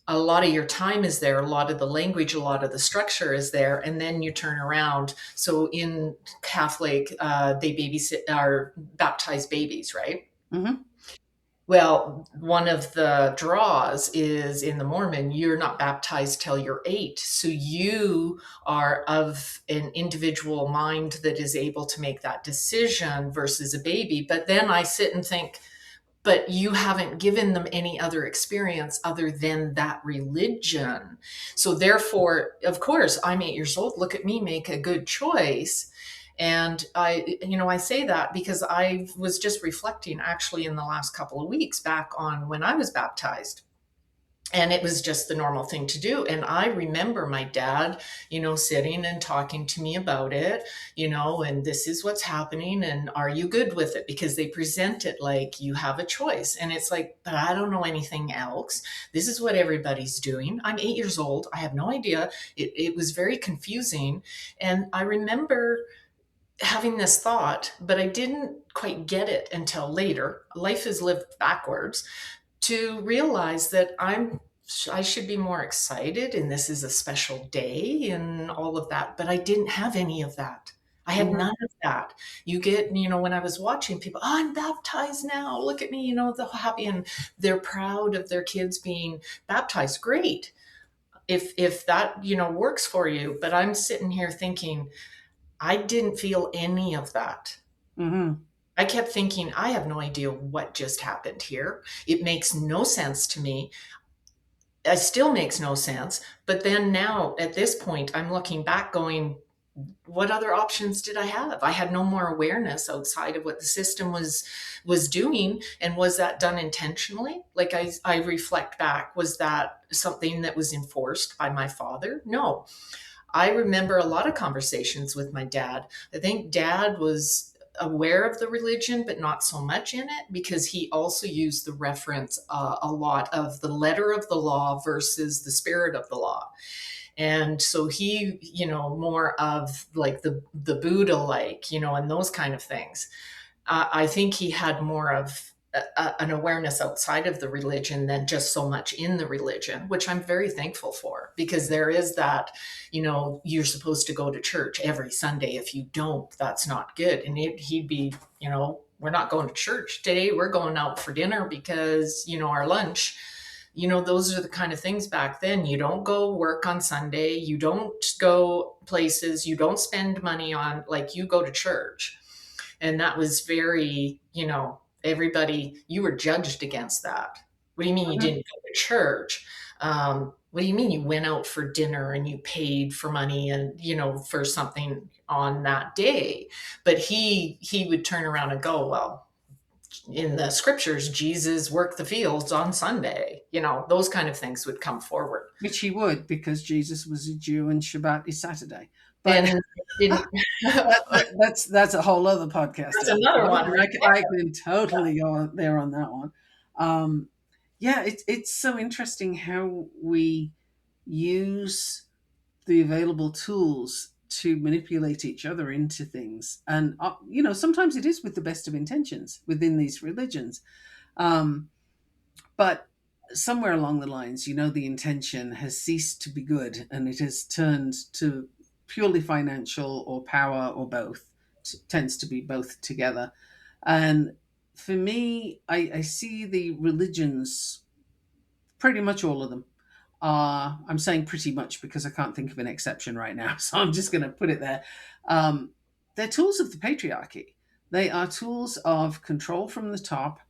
a lot of your time is there, a lot of the language, a lot of the structure is there, and then you turn around. So in Catholic, they babysit or baptize babies, right? Hmm. Well, one of the draws is in the Mormon, you're not baptized till you're 8. So you are of an individual mind that is able to make that decision versus a baby. But then I sit and think, but you haven't given them any other experience other than that religion. So therefore, of course, I'm 8 years old. Look at me make a good choice. And I say that because I was just reflecting actually in the last couple of weeks back on when I was baptized, and it was just the normal thing to do. And I remember my dad, sitting and talking to me about it, and this is what's happening, and are you good with it? Because they present it like you have a choice, and it's like, but I don't know anything else. This is what everybody's doing. I'm 8 years old, I have no idea. It was very confusing. And I remember having this thought, but I didn't quite get it until later. Life is lived backwards, to realize that I should be more excited and this is a special day and all of that, but I didn't have any of that. I had Hmm. none of that. You get, when I was watching people, oh, I'm baptized now. Look at me, the happy, and they're proud of their kids being baptized. Great. If that, works for you, but I'm sitting here thinking I didn't feel any of that. Hmm. I kept thinking, I have no idea what just happened here. It makes no sense to me. It still makes no sense. But then now at this point, I'm looking back going, what other options did I have? I had no more awareness outside of what the system was doing. And was that done intentionally? Like I reflect back, was that something that was enforced by my father? No. I remember a lot of conversations with my dad. I think dad was aware of the religion, but not so much in it because he also used the reference a lot of the letter of the law versus the spirit of the law. And so he, more of like the Buddha, like, and those kind of things. I think he had more of an awareness outside of the religion than just so much in the religion, which I'm very thankful for, because there is that, you're supposed to go to church every Sunday. If you don't, that's not good. And he'd be, we're not going to church today. We're going out for dinner because, our lunch, those are the kind of things back then. You don't go work on Sunday. You don't go places. You don't spend money on, like, you go to church. And that was very, everybody, you were judged against that. What do you mean you Hmm. didn't go to church? What do you mean you went out for dinner and you paid for money and, for something on that day? But he would turn around and go, well, in the scriptures, Jesus worked the fields on Sunday. Those kind of things would come forward. Which he would, because Jesus was a Jew and Shabbat is Saturday. But And it didn't. that's a whole other podcast That's another episode, one and right I can totally go on there on that one. Um, yeah, it's so interesting how we use the available tools to manipulate each other into things, and sometimes it is with the best of intentions within these religions. Um, but somewhere along the lines, the intention has ceased to be good and it has turned to purely financial or power or both. Tends to be both together. And for me, I see the religions, pretty much all of them. I'm saying pretty much because I can't think of an exception right now, so I'm just going to put it there. Um, they're tools of the patriarchy. They are tools of control from the top.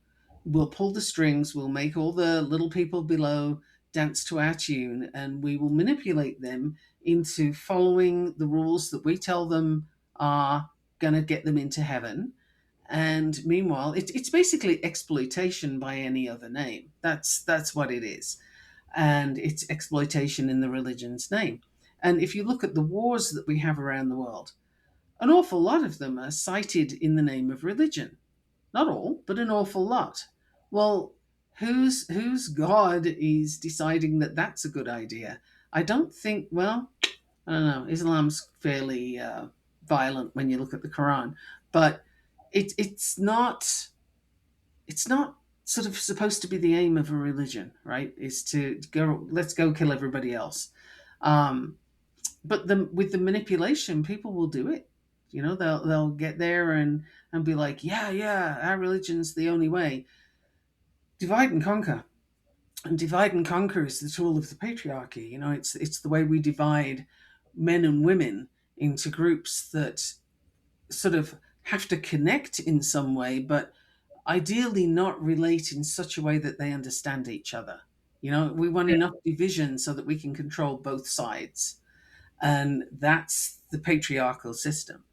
We'll pull the strings, we'll make all the little people below dance to our tune, and we will manipulate them into following the rules that we tell them are going to get them into heaven. And meanwhile, it's basically exploitation by any other name. That's what it is, and it's exploitation in the religion's name. And if you look at the wars that we have around the world, an awful lot of them are cited in the name of religion. Not all, but an awful lot. Well, whose God is deciding that that's a good idea? I don't think. Well, I don't know. Islam's fairly violent when you look at the Quran, but it's not it's not sort of supposed to be the aim of a religion, right? Is to go, let's go kill everybody else. Um, but with the manipulation, people will do it. They'll get there and be like, yeah, yeah, our religion's the only way. Divide and conquer, and divide and conquer is the tool of the patriarchy. It's the way we divide men and women into groups that sort of have to connect in some way, but ideally not relate in such a way that they understand each other. We want enough division so that we can control both sides. And that's the patriarchal system.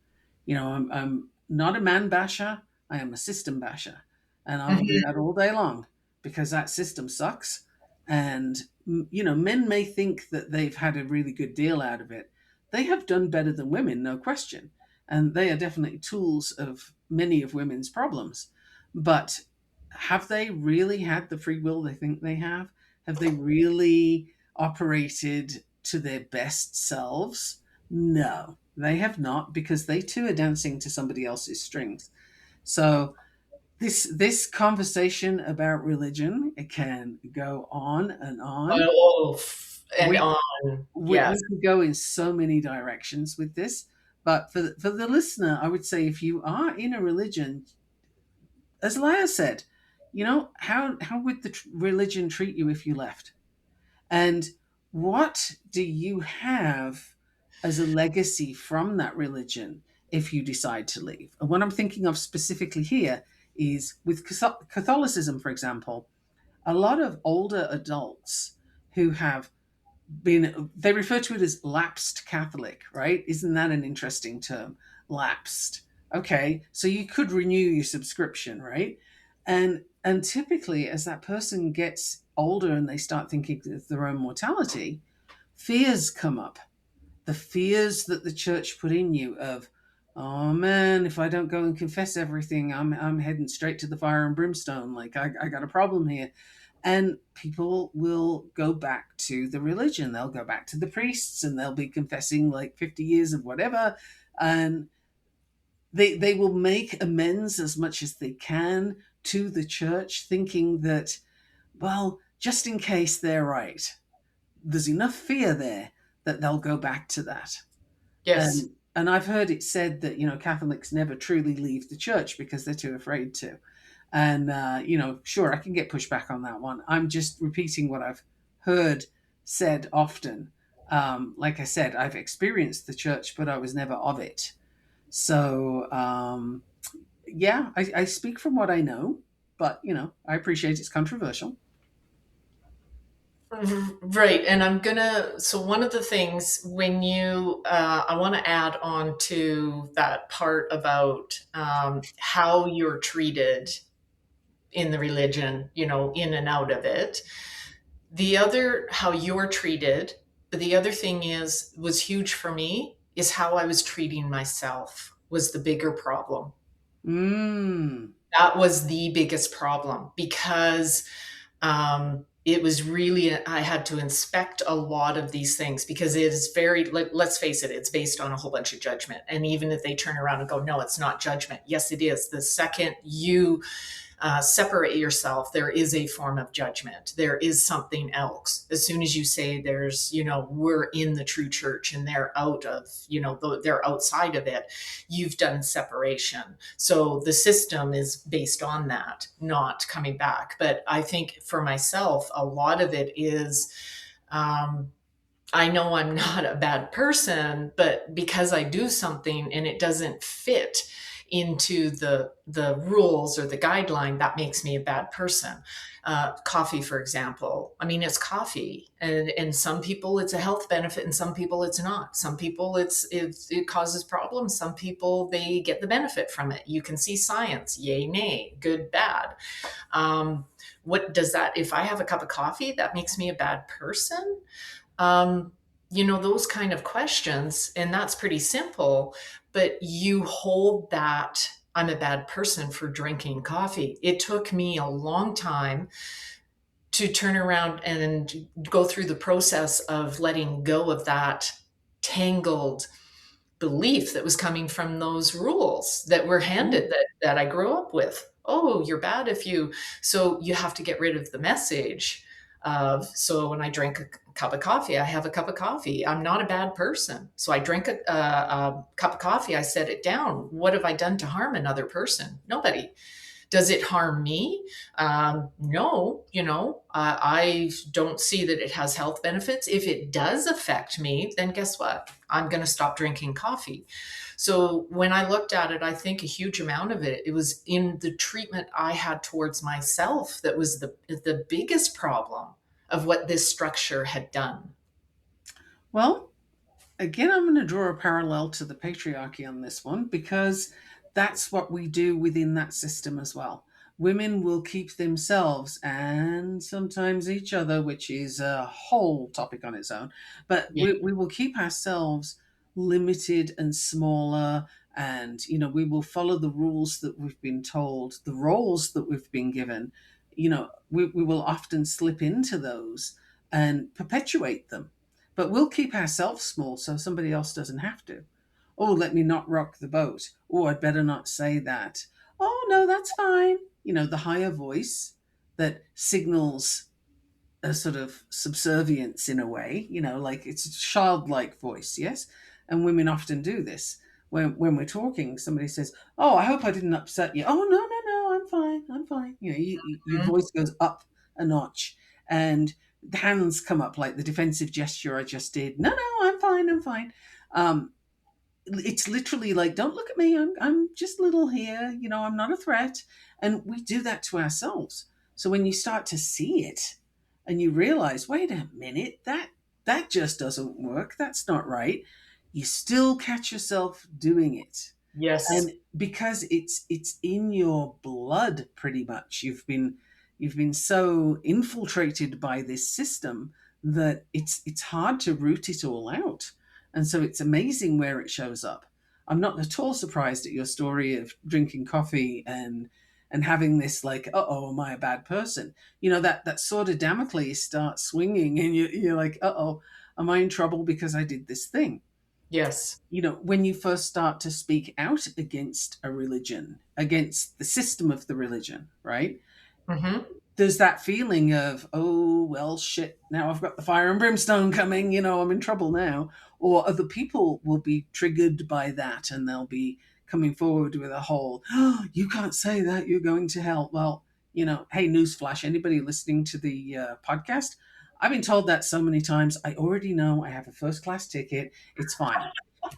I'm not a man basher, I am a system basher. And I will do Mhm. that all day long because that system sucks. And, men may think that they've had a really good deal out of it. They have done better than women, no question. And they are definitely tools of many of women's problems. But have they really had the free will they think they have? Have they really operated to their best selves? No, they have not, because they too are dancing to somebody else's strings. So this conversation about religion, it can go on and on. Oh, and We on. we Yes. could go in so many directions with this, but for the listener, I would say if you are in a religion, as Lya said, how would the religion treat you if you left? And what do you have as a legacy from that religion if you decide to leave? And what I'm thinking of specifically here is with Catholicism, for example, a lot of older adults who have they refer to it as lapsed Catholic, right? Isn't that an interesting term? Lapsed. Okay, so you could renew your subscription, right? And typically as that person gets older and they start thinking of their own mortality, fears come up. The fears that the church put in you of, oh man, if I don't go and confess everything, I'm heading straight to the fire and brimstone. Like I got a problem here. And people will go back to the religion. They'll go back to the priests and they'll be confessing like 50 years of whatever. And they will make amends as much as they can to the church, thinking that, well, just in case they're right, there's enough fear there that they'll go back to that. Yes. And I've heard it said that Catholics never truly leave the church because they're too afraid to. And sure, I can get pushback on that one. I'm just repeating what I've heard said often. Like I said, I've experienced the church, but I was never of it. So yeah, I speak from what I know, but I appreciate it's controversial. Right. And so one of the things when I want to add on to that part about how you're treated in the religion, in and out of it. How you're treated. The other thing was huge for me is how I was treating myself was the bigger problem. Mm. That was the biggest problem because it was really, I had to inspect a lot of these things because it is very, let's face it, it's based on a whole bunch of judgment. And even if they turn around and go, no, it's not judgment. Yes, it is. The second you separate yourself, there is a form of judgment. There is something else. As soon as you say there's, we're in the true church and they're out of, they're outside of it, you've done separation. So the system is based on that, not coming back. But I think for myself, a lot of it is, um, I know I'm not a bad person, but because I do something and it doesn't fit into the rules or the guideline, that makes me a bad person. Coffee, for example. I mean, it's coffee, and some people it's a health benefit, and some people it's not. Some people it causes problems. Some people they get the benefit from it. You can see science, yay, nay, good, bad. Um, what does that? If I have a cup of coffee, that makes me a bad person? um, those kind of questions. And that's pretty simple, but you hold that I'm a bad person for drinking coffee. It took me a long time to turn around and go through the process of letting go of that tangled belief that was coming from those rules that were handed that I grew up with. Oh, you're bad if you. So you have to get rid of the message of, so when I drink a cup of coffee, I have a cup of coffee. I'm not a bad person. So I drink a cup of coffee, I set it down. What have I done to harm another person? Nobody. Does it harm me? No, I don't see that it has health benefits. If it does affect me, then guess what? I'm going to stop drinking coffee. So when I looked at it, I think a huge amount of it was in the treatment I had towards myself that was the biggest problem of what this structure had done. Well, again, I'm going to draw a parallel to the patriarchy on this one because that's what we do within that system as well. Women will keep themselves and sometimes each other, which is a whole topic on its own, but Yeah. we will keep ourselves limited and smaller. And, we will follow the rules that we've been told, the roles that we've been given. We will often slip into those and perpetuate them, but we'll keep ourselves small so somebody else doesn't have to. Oh, let me not rock the boat. Oh, I'd better not say that. Oh, no, that's fine. The higher voice that signals a sort of subservience in a way, like it's a childlike voice, yes? And women often do this. When we're talking, somebody says, "Oh, I hope I didn't upset you." "Oh, no, no, no, I'm fine. I'm fine." Your Mhm. voice goes up a notch, and the hands come up like the defensive gesture I just did. "No, no, I'm fine. I'm fine." Um, it's literally like, don't look at me, I'm just little here, I'm not a threat. And we do that to ourselves. So when you start to see it and you realize, wait a minute, that just doesn't work, that's not right, you still catch yourself doing it. Yes. And because it's in your blood, pretty much, you've been so infiltrated by this system that it's hard to root it all out. And so it's amazing where it shows up. I'm not at all surprised at your story of drinking coffee and having this like, uh-oh, am I a bad person? That sword of Damocles starts swinging, and you're like, uh-oh, am I in trouble because I did this thing? Yes. When you first start to speak out against a religion, against the system of the religion, right? Hmm. There's that feeling of, oh, well, shit, now I've got the fire and brimstone coming, I'm in trouble now. Or other people will be triggered by that and they'll be coming forward with a whole, oh, you can't say that, you're going to hell. Well, hey, newsflash, anybody listening to the podcast, I've been told that so many times. I already know I have a first class ticket. It's fine.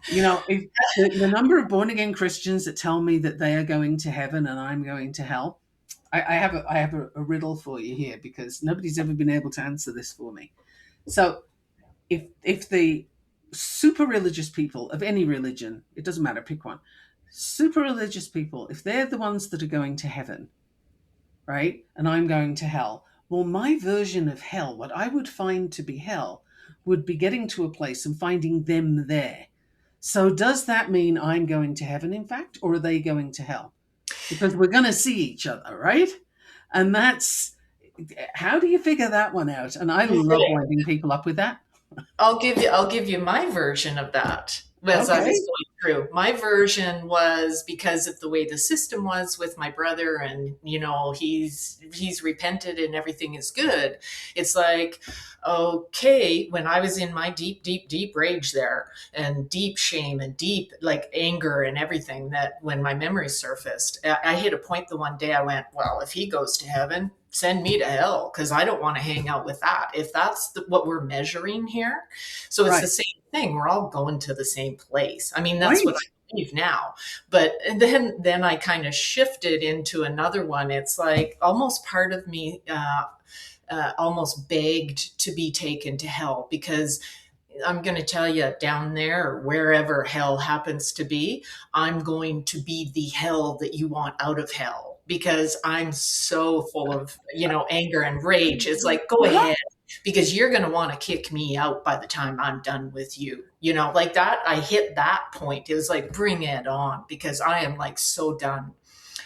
If the number of born again Christians that tell me that they are going to heaven and I'm going to hell, I have a riddle for you here because nobody's ever been able to answer this for me. So if the super religious people of any religion, it doesn't matter, pick one. Super religious people, if they're the ones that are going to heaven, right, and I'm going to hell, well, my version of hell, what I would find to be hell, would be getting to a place and finding them there. So does that mean I'm going to heaven, in fact, or are they going to hell? Because we're going to see each other, right? And that's how do you figure that one out? And I love winding people up with that. I'll give you my version of that as I was Okay, going through. My version was because of the way the system was with my brother, and he's repented and everything is good. It's like, okay, when I was in my deep, deep, deep rage there, and deep shame and deep like anger and everything, that when my memories surfaced, I hit a point the one day I went, well, if he goes to heaven, send me to hell, because I don't want to hang out with that. If that's what we're measuring here, so it's the right, same thing. We're all going to the same place. I mean, that's what right. I believe now. But then I kind of shifted into another one. It's like almost part of me almost begged to be taken to hell, because I'm going to tell you, down there, or wherever hell happens to be, I'm going to be the hell that you want out of hell, because I'm so full of, anger and rage. It's like, go Uh-huh. ahead, because you're going to want to kick me out by the time I'm done with you. Like that. I hit that point. It was like, bring it on, because I am like so done.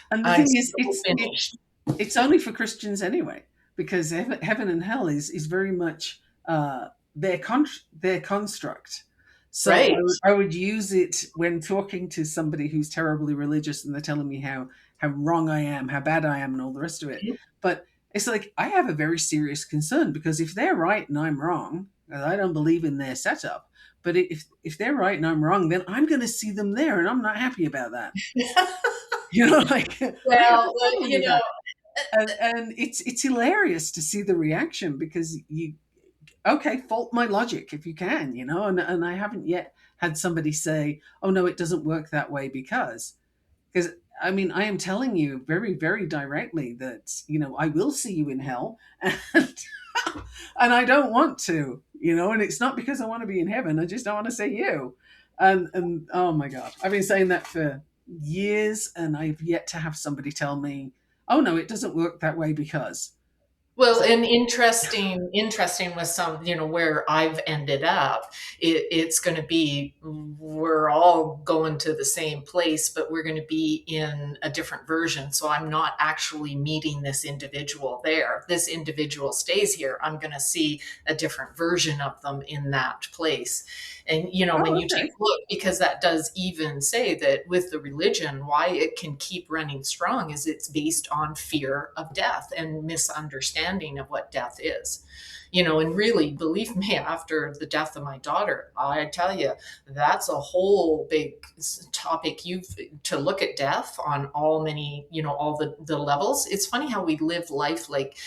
And the I'm thing is, so finished. it's only for Christians anyway, because heaven and hell is very much their construct. So Right. I would use it when talking to somebody who's terribly religious and they're telling me how wrong I am, how bad I am, and all the rest of it. But it's like I have a very serious concern, because if they're right and I'm wrong, and I don't believe in their setup. But if they're right and I'm wrong, then I'm going to see them there, and I'm not happy about that. Like I have Well, a problem with that. And it's hilarious to see the reaction, because you okay, fault my logic if you can, and I haven't yet had somebody say, oh no, it doesn't work that way, because I mean, I am telling you very, very directly that I will see you in hell, and and I don't want to, and it's not because I want to be in heaven. I just don't want to see you. And oh my god, I've been saying that for years, and I've yet to have somebody tell me, "Oh no, it doesn't work that way because." Well, So, and interesting with some, where I've ended up. It's going to be, we're all going to the same place, but we're going to be in a different version. So I'm not actually meeting this individual there. This individual stays here. I'm going to see a different version of them in that place. And when oh, you take okay. a look, because that does even say that with the religion, why it can keep running strong is it's based on fear of death and misunderstanding of what death is. And really, believe me, after the death of my daughter, I tell you, that's a whole big topic. You've to look at death on all many, all the levels. It's funny how we live life like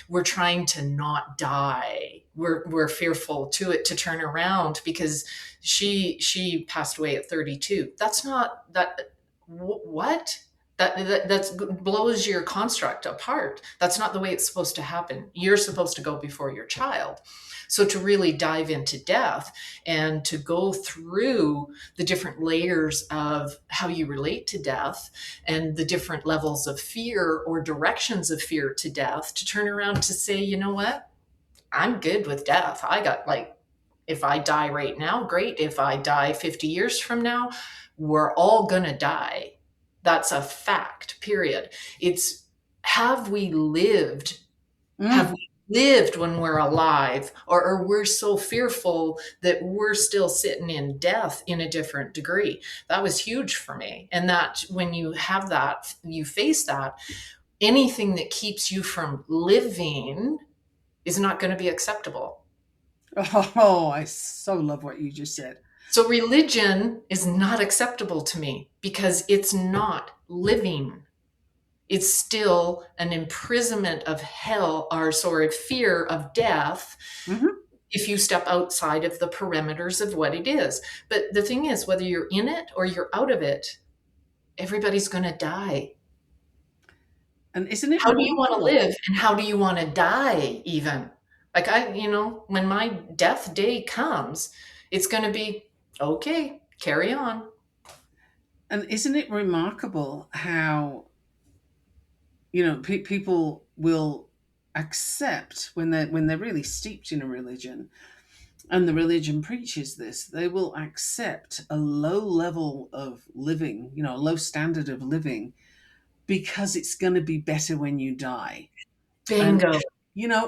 we're trying to not die. We're fearful to turn around, because she passed away at 32. That's not that. What? That's blows your construct apart. That's not the way it's supposed to happen. You're supposed to go before your child. So to really dive into death and to go through the different layers of how you relate to death and the different levels of fear or directions of fear to death, to turn around to say, you know what? I'm good with death. I got like, if I die right now, great. If I die 50 years from now, we're all going to die. That's a fact, period. It's, have we lived? Have Mm. we lived when we're alive? Or we're so fearful that we're still sitting in death in a different degree? That was huge for me. And that when you have that, you face that, anything that keeps you from living is not going to be acceptable. Oh, I so love what you just said. So religion is not acceptable to me because it's not living. It's still an imprisonment of hell, or sorry, fear of death, Hmm. if you step outside of the parameters of what it is. But the thing is, whether you're in it or you're out of it, everybody's going to die. And isn't it How do you want to remarkable? live, and how do you want to die even? Like when my death day comes, it's going to be okay, carry on. And isn't it remarkable how people will accept when they're really steeped in a religion, And the religion preaches this. They will accept a low level of living, a low standard of living, because it's going to be better when you die. And Bingo.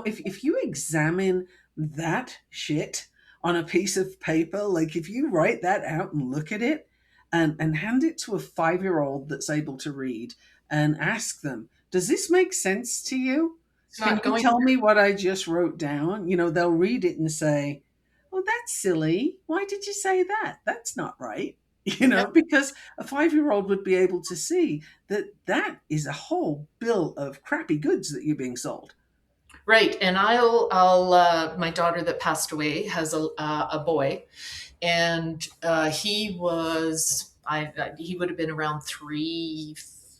if you examine that shit on a piece of paper, like if you write that out and look at it and hand it to a 5-year old that's able to read and ask them, does this make sense to you? It's Can not you going. tell me what I just wrote down? They'll read it and say, oh, that's silly. Why did you say that? That's not right. Yeah. Because a 5-year old would be able to see that that is a whole bill of crappy goods that you're being sold. Right. And my daughter that passed away has a boy, and he would have been around 3,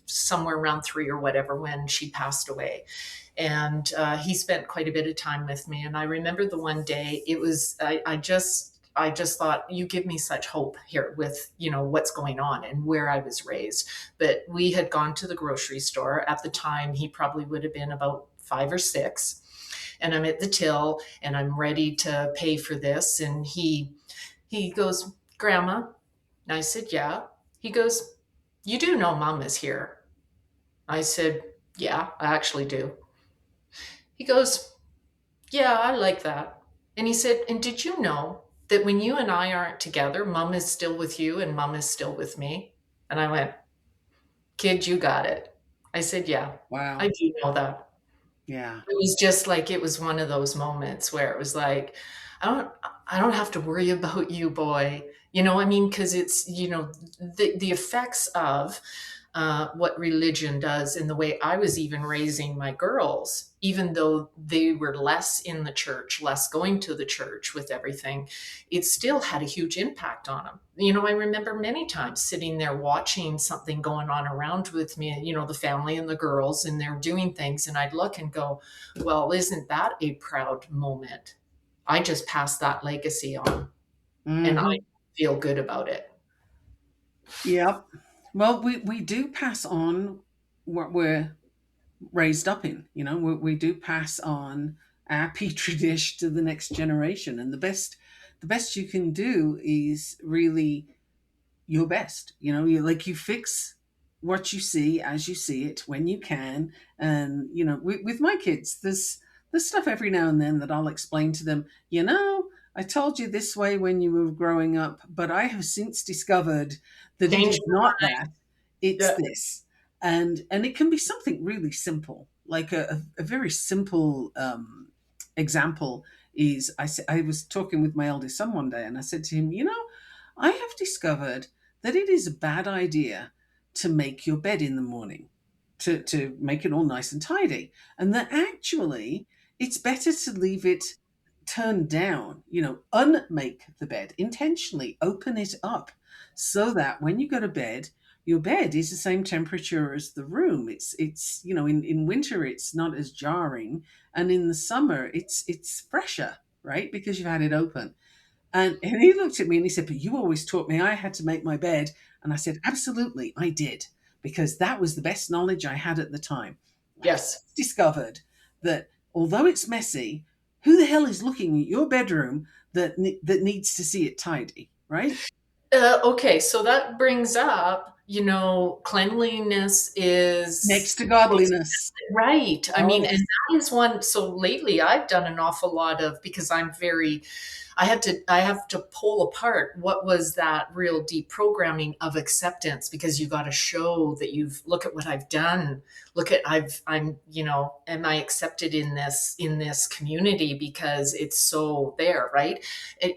somewhere around 3 or whatever when she passed away. And he spent quite a bit of time with me. And I remember the one day, I just thought, you give me such hope here with what's going on and where I was raised. But we had gone to the grocery store at the time. He probably would have been about 5 or 6, and I'm at the till and I'm ready to pay for this. And he goes, Grandma. And I said, yeah. He goes, you do know Mom is here. I said, yeah, I actually do. He goes, yeah, I like that. And he said, and did you know that when you and I aren't together, Mom is still with you and Mom is still with me? And I went, kid, you got it. I said, yeah, I Wow. do know that. Yeah. It was just like, it was one of those moments where it was like, I don't I don't have to worry about you, boy. I mean, because it's, the effects of what religion does in the way I was even raising my girls, even though they were less in the church, less going to the church with everything, it still had a huge impact on them. I remember many times sitting there watching something going on around with me, the family and the girls, and they're doing things. And I'd look and go, well, isn't that a proud moment? I just passed that legacy on and I Hmm. feel good about it. Yep. Well, we do pass on what we're raised up in. We do pass on our petri dish to the next generation, and the best you can do is really your best. You fix what you see as you see it when you can. And with my kids, there's stuff every now and then that I'll explain to them. I told you this way when you were growing up, but I have since discovered that it Change is your not that. It's mind. this. And it can be something really simple, like a very simple example is I was talking with my eldest son one day, and I said to him, I have discovered that it is a bad idea to make your bed in the morning, to make it all nice and tidy. And that actually it's better to leave it turned down, unmake the bed intentionally, open it up so that when you go to bed, your bed is the same temperature as the room. It's in winter it's not as jarring, and in the summer it's fresher, right? Because you've had it open. And he looked at me and he said, but you always taught me I had to make my bed. And I said, absolutely, I did, because that was the best knowledge I had at the time. I've Yes. discovered that although it's messy, who the hell is looking at your bedroom that needs to see it tidy, right? Okay, so that brings up, cleanliness Next is to godliness. right. I Oh, mean, and yes. that is one. So lately, I've done an awful lot of, because I have to pull apart what was that real deprogramming of acceptance, because you got to show that look at what I've done. Look at am I accepted in this community because it's so there, right?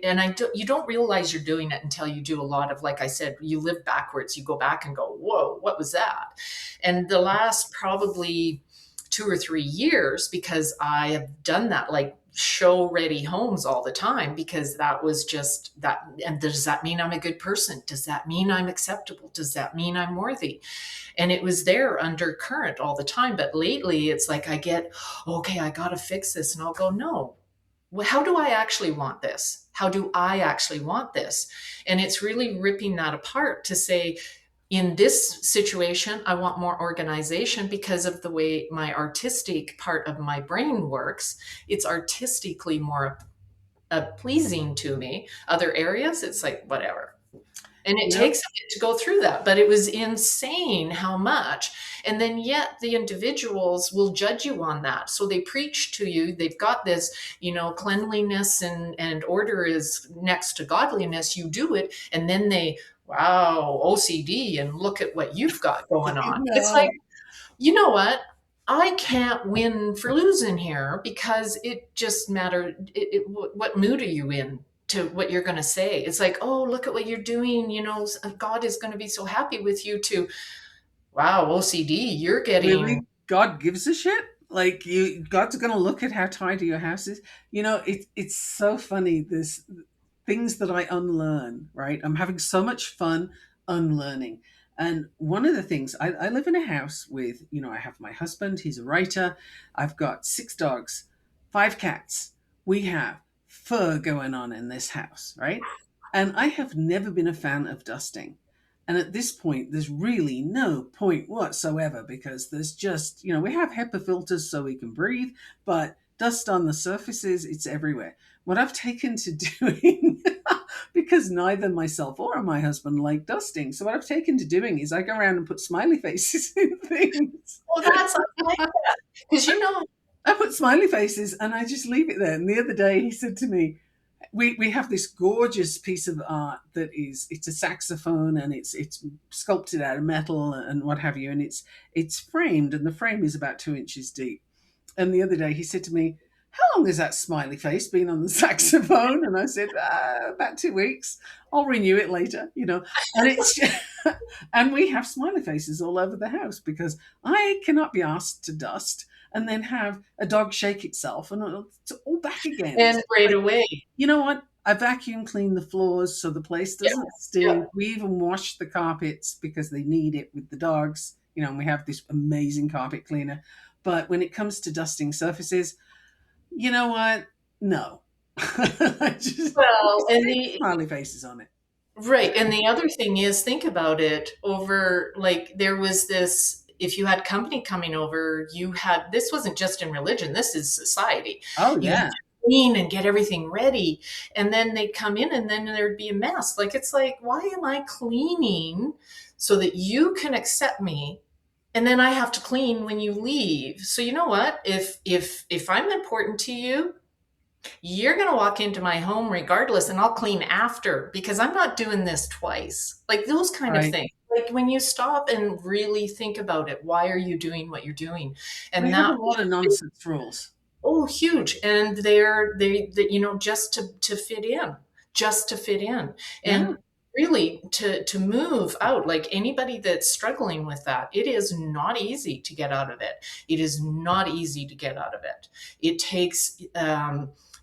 And you don't realize you're doing it until you do a lot of, like I said, you live backwards. You go back and go, whoa, what was that? And the last probably 2 or 3 years, because I have done that, like show ready homes all the time, because that was just that. And does that mean I'm a good person? Does that mean I'm acceptable? Does that mean I'm worthy? And it was there under current all the time. But lately it's like I get, okay, I got to fix this. And I'll go, no, well, how do I actually want this? How do I actually want this? And it's really ripping that apart to say, in this situation, I want more organization because of the way my artistic part of my brain works. It's artistically more pleasing to me. Other areas, it's like whatever. And it You know, takes a bit to go through that, but it was insane how much. And then yet the individuals will judge you on that. So they preach to you, they've got this, cleanliness and order is next to godliness. You do it, and then they, wow, OCD, and look at what you've got going I on. It's like, know. you know what? I can't win for losing here because it just mattered. What mood are you in to what you're going to say? It's like, oh, look at what you're doing. God is going to be so happy with you to, wow, OCD, you're getting, Really, God gives a shit. Like God's going to look at how tidy your house is. It's so funny. This things that I unlearn. Right, I'm having so much fun unlearning. And one of the things I live in a house with, I have my husband. He's a writer. I've got 6 dogs, 5 cats. We have fur going on in this house, right? And I have never been a fan of dusting. And at this point, there's really no point whatsoever because there's just, we have HEPA filters so we can breathe, but dust on the surfaces, it's everywhere. What I've taken to doing, because neither myself or my husband like dusting, so what I've taken to doing is I go around and put smiley faces in things. oh, that's, I like that. Because, I put smiley faces and I just leave it there. And the other day he said to me, we have this gorgeous piece of art that it's a saxophone and it's sculpted out of metal and what have you, and it's framed, and the frame is about 2 inches deep. And the other day he said to me, how long has that smiley face been on the saxophone? And I said, about 2 weeks. I'll renew it later, And it's and we have smiley faces all over the house because I cannot be asked to dust and then have a dog shake itself and it's all back again. and So right like, away. you know what? I vacuum clean the floors so the place Yeah. doesn't Yeah. stink. We even wash the carpets because they need it with the dogs, and we have this amazing carpet cleaner. But when it comes to dusting surfaces, you know what? No. I Well, just and stick the, smiley faces on it. right. And the other thing is, think about it over, like, there was this, if you had company coming over, this wasn't just in religion, this is society. Oh, You had yeah. to clean and get everything ready. And then they'd come in and then there'd be a mess. Like, it's like, why am I cleaning so that you can accept me? And then I have to clean when you leave. So you know what? If I'm important to you, you're going to walk into my home regardless, and I'll clean after because I'm not doing this twice. Like those kind of Right. things. Like when you stop and really think about it, why are you doing what you're doing? We And have a that, lot of nonsense rules. oh, huge. And they, just to fit in, just to fit in. Yeah. And really to move out, like anybody that's struggling with that, it is not easy to get out of it. It is not easy to get out of it. It takes,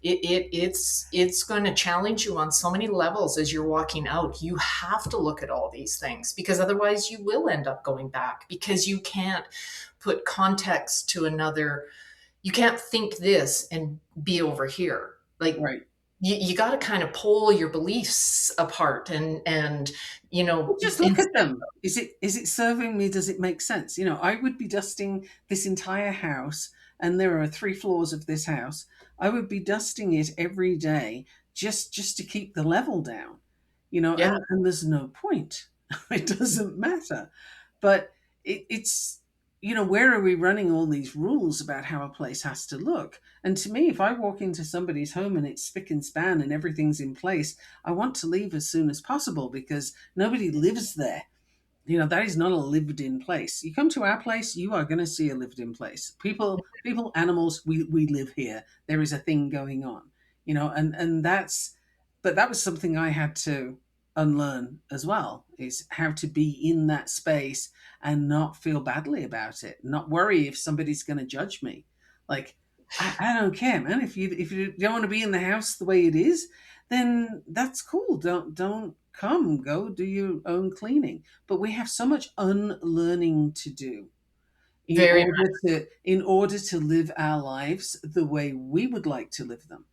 it's going to challenge you on so many levels as you're walking out. You have to look at all these things because otherwise you will end up going back because you can't put context to another. You can't think this and be over here. Like Right. you got to kind of pull your beliefs apart and Well, just look at them. Is it serving me? Does it make sense? I would be dusting this entire house, and there are 3 floors of this house. I would be dusting it every day just to keep the level down. yeah. And there's no point. It doesn't matter. But it's where are we running all these rules about how a place has to look? And to me, if I walk into somebody's home and it's spick and span and everything's in place, I want to leave as soon as possible because nobody lives there. That is not a lived in place. You come to our place, you are going to see a lived in place. People, animals, we live here. There is a thing going on. And but that was something I had to unlearn as well, is how to be in that space and not feel badly about it, not worry if somebody's going to judge me. Like, I don't care, man. If you don't want to be in the house the way it is, then that's cool. Don't come. Go do your own cleaning. But we have so much unlearning to do in Very order to live our lives the way we would like to live them.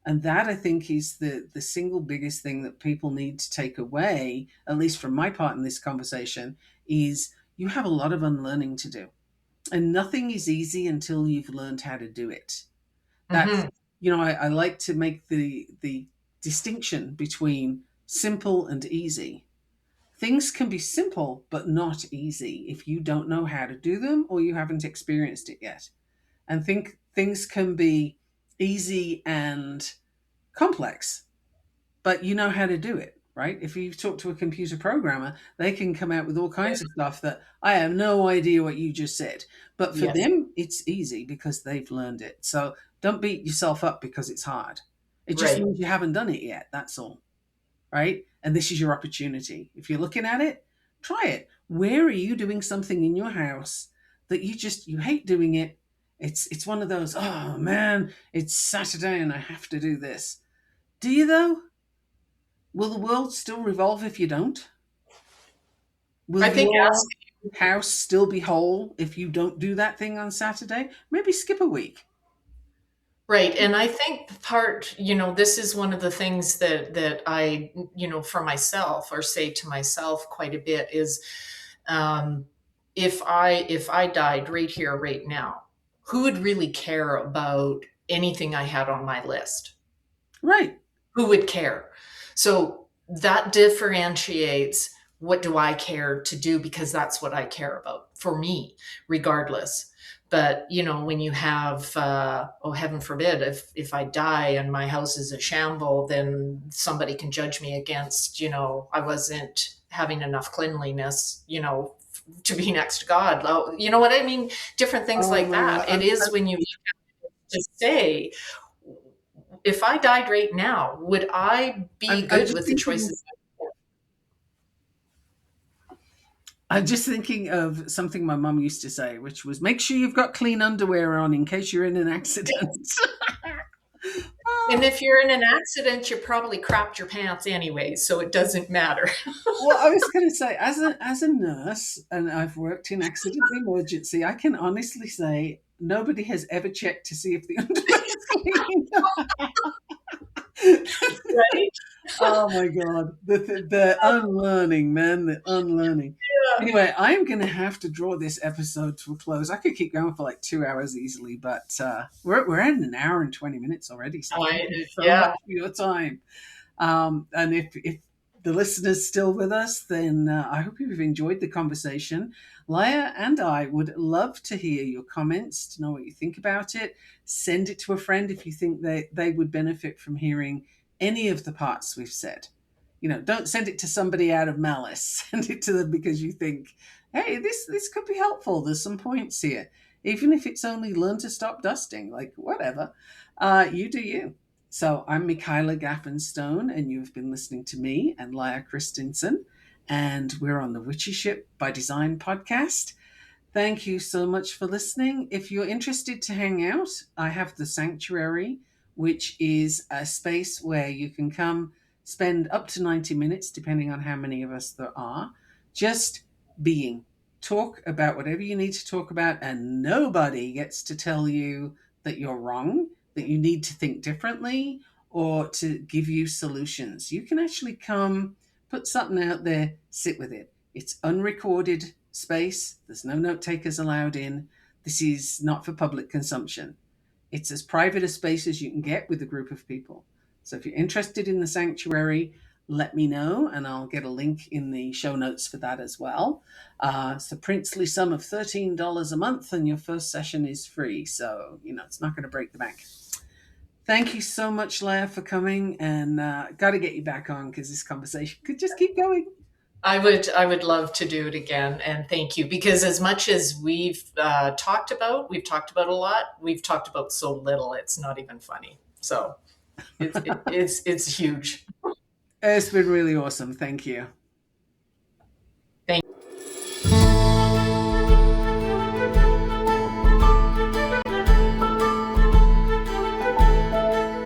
And that, I think, is the single biggest thing that people need to take away, at least from my part in this conversation, is you have a lot of unlearning to do. And nothing is easy until you've learned how to do it. That's Mhm. I like to make the distinction between simple and easy. Things can be simple but not easy if you don't know how to do them or you haven't experienced it yet. And think things can be easy and complex, but you know how to do it, right? If you talk to a computer programmer, they can come out with all kinds of stuff that I have no idea what you just said. But for Yes. them, it's easy because they've learned it. So don't beat yourself up because it's hard. It just Right. means you haven't done it yet. That's all, right? And this is your opportunity. If you're looking at it, try it. Where are you doing something in your house that you hate doing it? It's one of those, oh man, it's Saturday and I have to do this. Do you though? Will the world still revolve if you don't? Will I think your asking. house still be whole if you don't do that thing on Saturday? Maybe skip a week. Right. And I think part, this is one of the things that I, for myself or say to myself quite a bit is, um, if I died right here, right now, who would really care about anything I had on my list? Right. Who would care? So that differentiates what do I care to do because that's what I care about for me, regardless. But when you have, oh heaven forbid, if I die and my house is a shamble, then somebody can judge me against, I wasn't having enough cleanliness, to be next to God. You know what I mean? Different things Oh like my God. that. It is when you just say, if I died right now, would I be I'm good just with the thinking. choices? I'm just thinking of something my mum used to say, which was, "Make sure you've got clean underwear on in case you're in an accident." And Oh, if you're in an accident, you probably crapped your pants anyway, so it doesn't matter. well, I was going to say, as a nurse, and I've worked in accident emergency, I can honestly say nobody has ever checked to see if the underwear is clean. Right? Oh my God. The unlearning, man, the unlearning. Yeah. Anyway, I'm going to have to draw this episode to a close. I could keep going for like 2 hours easily, but we're at an hour and 20 minutes already. So thank you so Yeah. much for your time. And if the listener's still with us, then I hope you've enjoyed the conversation. Lya and I would love to hear your comments, to know what you think about it. Send it to a friend if you think they would benefit from hearing any of the parts we've said. Don't send it to somebody out of malice. Send it to them because you think, hey, this could be helpful. There's some points here. Even if it's only learn to stop dusting, like whatever. You do you. So I'm Michaela Stone, and you've been listening to me and Lya Christiansen, and we're on the Witchy Ship by Design podcast. Thank you so much for listening. If you're interested to hang out, I have the Sanctuary, which is a space where you can come spend up to 90 minutes, depending on how many of us there are, just being. Talk about whatever you need to talk about, and nobody gets to tell you that you're wrong, that you need to think differently, or to give you solutions. You can actually come, put something out there, sit with it. It's unrecorded space. There's no note takers allowed in. This is not for public consumption. It's as private a space as you can get with a group of people. So if you're interested in the sanctuary, let me know and I'll get a link in the show notes for that as well. It's the princely sum of $13 a month and your first session is free. So, it's not going to break the bank. Thank you so much, Lya, for coming, and got to get you back on because this conversation could just keep going. I would love to do it again, and thank you because as much as we've talked about a lot. We've talked about so little. It's not even funny. So it's huge. It's been really awesome. Thank you.